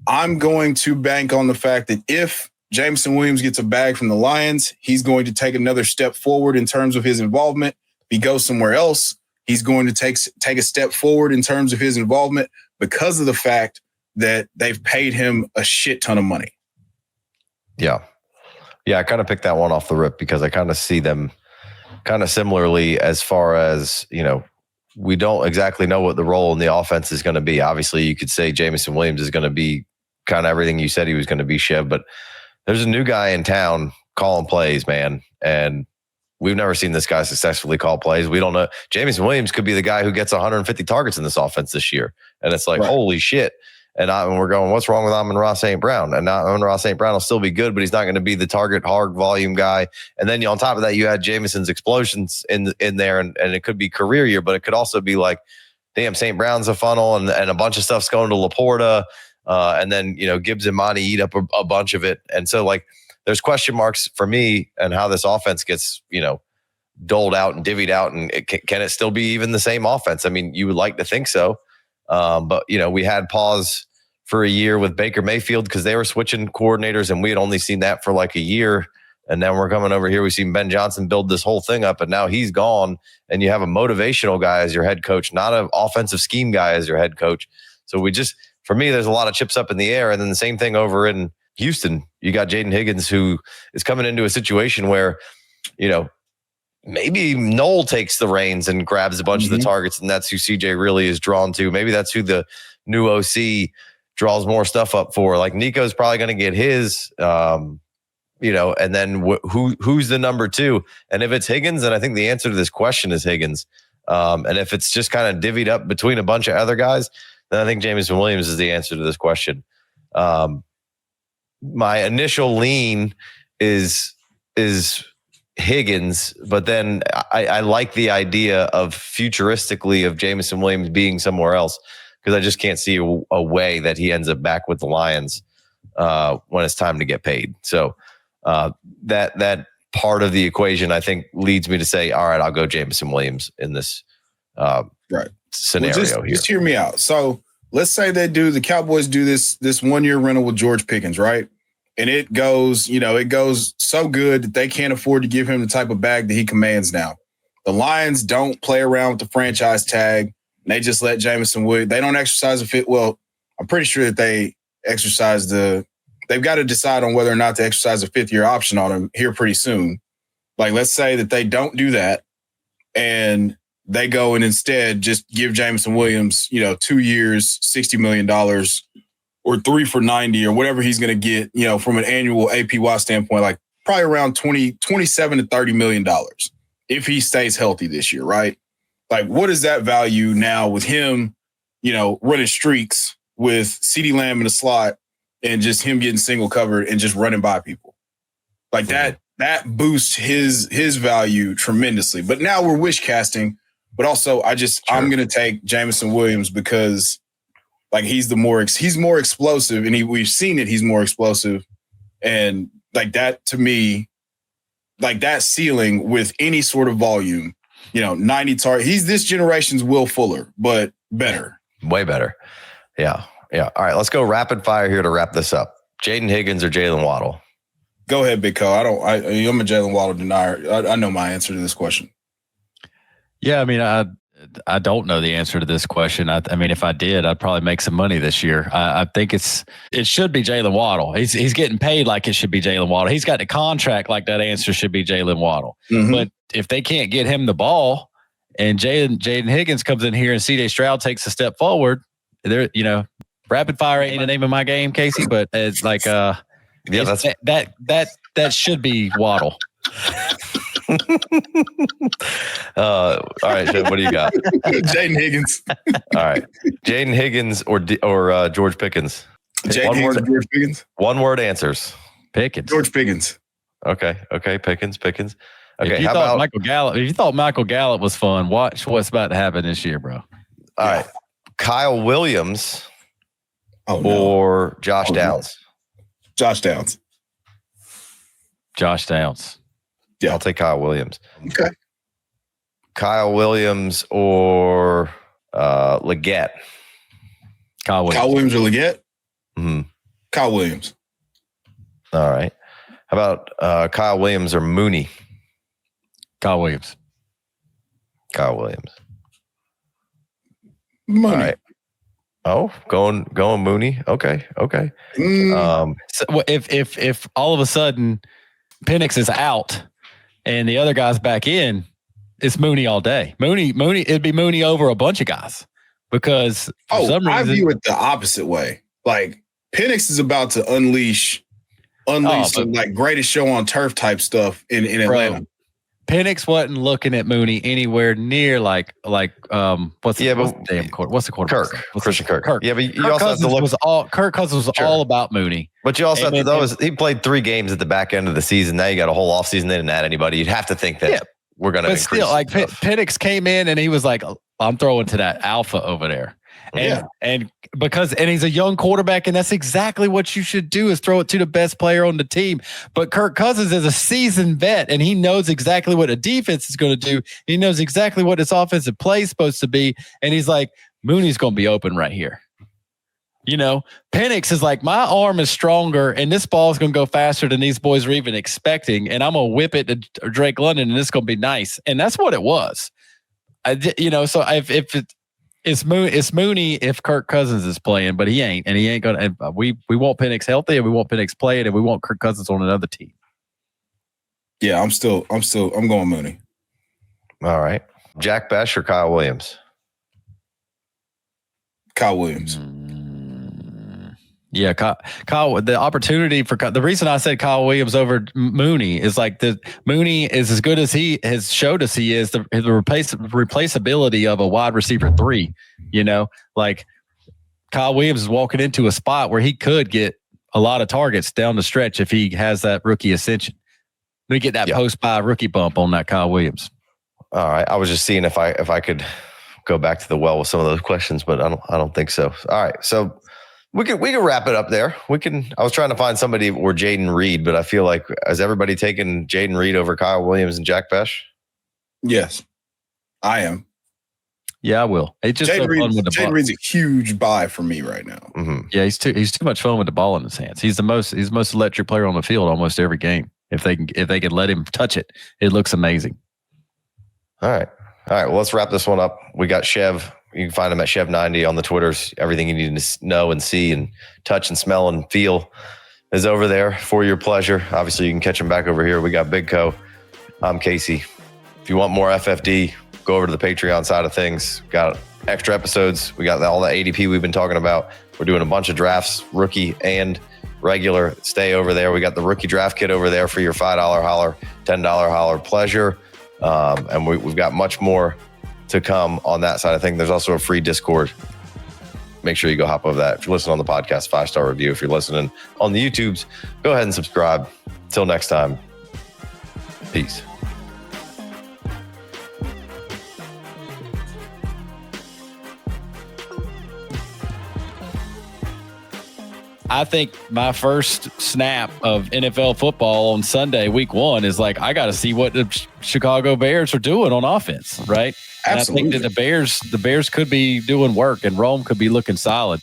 I'm going to bank on the fact that if Jameson Williams gets a bag from the Lions, he's going to take another step forward in terms of his involvement. If he goes somewhere else, he's going to take a step forward in terms of his involvement because of the fact that they've paid him a shit ton of money. Yeah. I kind of picked that one off the rip because I kind of see them kind of similarly as far as, we don't exactly know what the role in the offense is going to be. Obviously, you could say Jameson Williams is going to be kind of everything you said he was going to be, Chev, but there's a new guy in town calling plays, man. And we've never seen this guy successfully call plays. We don't know. Jameson Williams could be the guy who gets 150 targets in this offense this year. And it's like, holy shit. And we're going, what's wrong with Amon-Ra St. Brown? And Amon-Ra St. Brown will still be good, but he's not going to be the target hard volume guy. And then on top of that, you had Jameson's explosions in there, and it could be career year, but it could also be like, damn, St. Brown's a funnel, and a bunch of stuff's going to Laporta. And then, Gibbs and Monty eat up a bunch of it. And so, like, there's question marks for me and how this offense gets, doled out and divvied out. And can it still be even the same offense? I mean, you would like to think so. But, we had pause for a year with Baker Mayfield because they were switching coordinators, and we had only seen that for like a year. And then we're coming over here. We've seen Ben Johnson build this whole thing up, and now he's gone. And you have a motivational guy as your head coach, not an offensive scheme guy as your head coach. So for me, there's a lot of chips up in the air. And then the same thing over in Houston. You got Jayden Higgins, who is coming into a situation where, maybe Noel takes the reins and grabs a bunch of the targets, and that's who CJ really is drawn to. Maybe that's who the new OC draws more stuff up for. Like Nico's probably going to get his, and then who's the number two? And if it's Higgins, then I think the answer to this question is Higgins. And if it's just kind of divvied up between a bunch of other guys, then I think Jameson Williams is the answer to this question. My initial lean is Higgins, but then I like the idea of futuristically of Jameson Williams being somewhere else, because I just can't see a way that he ends up back with the Lions when it's time to get paid. So that part of the equation, I think, leads me to say, all right, I'll go Jameson Williams in this scenario here. Just hear me out. So let's say the Cowboys do this 1 year rental with George Pickens, right? And it goes so good that they can't afford to give him the type of bag that he commands now. The Lions don't play around with the franchise tag. They just let Jameson Williams. They don't exercise a fit. Well, I'm pretty sure that they exercise they've got to decide on whether or not to exercise a 5th-year option on him here pretty soon. Like, let's say that they don't do that and they go and instead just give Jameson Williams, 2 years, $60 million, or 3 for 90, or whatever he's going to get, from an annual APY standpoint, like probably around 27 to $30 million if he stays healthy this year, right? Like, what is that value now with him, running streaks with CeeDee Lamb in the slot and just him getting single covered and just running by people? Like that boosts his value tremendously. But now we're wish casting, but also I'm going to take Jameson Williams because like he's more explosive, and we've seen it. He's more explosive, and like that to me, like that ceiling with any sort of volume, 90 target. He's this generation's Will Fuller, but better, way better. Yeah. All right, let's go rapid fire here to wrap this up. Jayden Higgins or Jaylen Waddle? Go ahead, Big Co. I'm a Jaylen Waddle denier. I know my answer to this question. Yeah, I mean, I don't know the answer to this question. I mean, if I did, I'd probably make some money this year. I think it should be Jaylen Waddle. He's getting paid like it should be Jaylen Waddle. He's got the contract like that answer should be Jaylen Waddle. Mm-hmm. But if they can't get him the ball, and Jayden Higgins comes in here and CJ Stroud takes a step forward, there, rapid fire ain't the name of my game, Casey, but it's like that should be Waddle. All right, so what do you got? Jayden Higgins. All right, Jayden Higgins or George Pickens? Jayden Higgins or George Pickens? One word answers. Pickens. George Pickens. Okay, Pickens. Okay, if you thought Michael Gallup was fun, watch what's about to happen this year, bro. All right, Kyle Williams or Josh Downs? Josh Downs. Yeah, I'll take Kyle Williams. Okay. Kyle Williams or Leggett? Kyle Williams or Leggett? Mm-hmm. Kyle Williams. All right. How about Kyle Williams or Mooney? Kyle Williams. Mooney. All right. Oh, going Mooney. Okay. So if all of a sudden Penix is out and the other guy's back in, it's Mooney all day. Mooney. It'd be Mooney over a bunch of guys because for some reason I view it the opposite way. Like Penix is about to unleash some like greatest show on turf type stuff in Atlanta. Penix wasn't looking at Mooney anywhere near what's the quarterback? Christian Kirk. Yeah, but you Kirk also Cousins have to look. Kirk Cousins was all about Mooney. But you also have to he played 3 games at the back end of the season. Now you got a whole offseason. They didn't add anybody. You'd have to think that we're going to increase. But still, like Penix came in and he was like, I'm throwing to that alpha over there. And he's a young quarterback, and that's exactly what you should do is throw it to the best player on the team. But Kirk Cousins is a seasoned vet, and he knows exactly what a defense is going to do. He knows exactly what his offensive play is supposed to be. And he's like, Mooney's going to be open right here. You know, Penix is like, my arm is stronger, and this ball is going to go faster than these boys are even expecting. And I'm going to whip it to Drake London, and it's going to be nice. And that's what it was. So it's Mooney if Kirk Cousins is playing, but he ain't, and he ain't gonna. We want Penix healthy, and we want Penix playing, and we want Kirk Cousins on another team. Yeah, I'm going Mooney. All right, Jack Besh or Kyle Williams? Kyle Williams. Yeah, Kyle. The opportunity for the reason I said Kyle Williams over Mooney is like Mooney is as good as he has showed us he is. The replaceability of a wide receiver 3. You know, like Kyle Williams is walking into a spot where he could get a lot of targets down the stretch if he has that rookie ascension. We get that post-buy rookie bump on that Kyle Williams. All right, I was just seeing if I could go back to the well with some of those questions, but I don't think so. All right, so. We can wrap it up there. I was trying to find somebody or Jayden Reed, but I feel like has everybody taken Jayden Reed over Kyle Williams and Jack Besh? Yes, I am. Yeah, I will. It's just so fun with the ball. Jayden Reed's a huge buy for me right now. Mm-hmm. Yeah, he's too much fun with the ball in his hands. He's the most electric player on the field almost every game. If they can let him touch it, it looks amazing. All right. Well, let's wrap this one up. We got Chev. You can find him at Chev90 on the Twitters. Everything you need to know and see and touch and smell and feel is over there for your pleasure. Obviously, you can catch him back over here. We got Big Co. I'm Casey. If you want more FFD, go over to the Patreon side of things. Got extra episodes. We got all the ADP we've been talking about. We're doing a bunch of drafts, rookie and regular. Stay over there. We got the rookie draft kit over there for your $5 holler, $10 holler pleasure. And we've got much more to come on that side. I think there's also a free Discord. Make sure you go hop over that. If you're listening on the podcast, 5-star review. If you're listening on the YouTubes, go ahead and subscribe. Till next time, peace. I think my first snap of NFL football on Sunday, week 1, is like, I got to see what the Chicago Bears are doing on offense, right? Absolutely. And I think that the Bears could be doing work and Rome could be looking solid.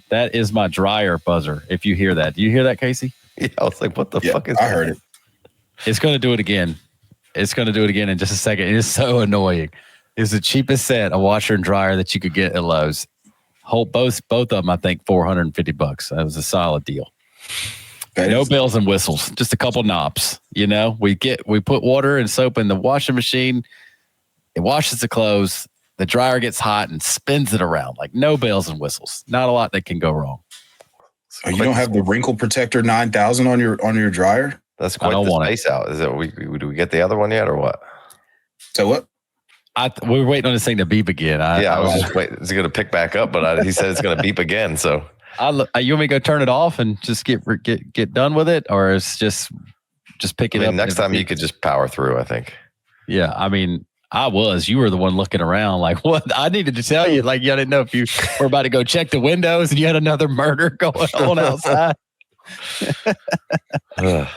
That is my dryer buzzer. If you hear that, do you hear that, Casey? Yeah, I was like, what the fuck is that? I heard it. It's going to do it again. It's going to do it again in just a second. It is so annoying. It's the cheapest set of washer and dryer that you could get at Lowe's. Both of them, I think, $450. That was a solid deal. No bells and whistles, just a couple knobs. You know, we put water and soap in the washing machine. It washes the clothes. The dryer gets hot and spins it around. Like no bells and whistles. Not a lot that can go wrong. Oh, you don't have the wrinkle protector 9000 on your dryer? That's quite the space out. Is it? Do we get the other one yet or what? So what? We're waiting on this thing to beep again. I was just waiting. It's going to pick back up, but he said it's going to beep again. So you want me to go turn it off and just get done with it, or it's just pick it up? Next time you could just power through, I think. Yeah, I mean, you were the one looking around like, what? I needed to tell you, like, you didn't know if you were about to go check the windows and you had another murder going on outside. There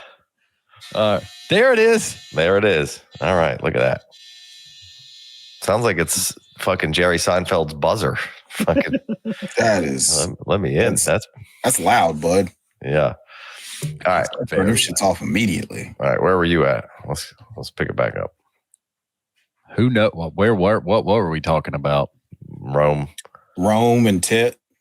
it is. There it is. All right, look at that. Sounds like it's fucking Jerry Seinfeld's buzzer. Fucking that is. Let me in. That's loud, bud. Yeah. All right. Turn them shits off immediately. All right. Where were you at? Let's pick it back up. Who knows? What were we talking about? Rome and Tet.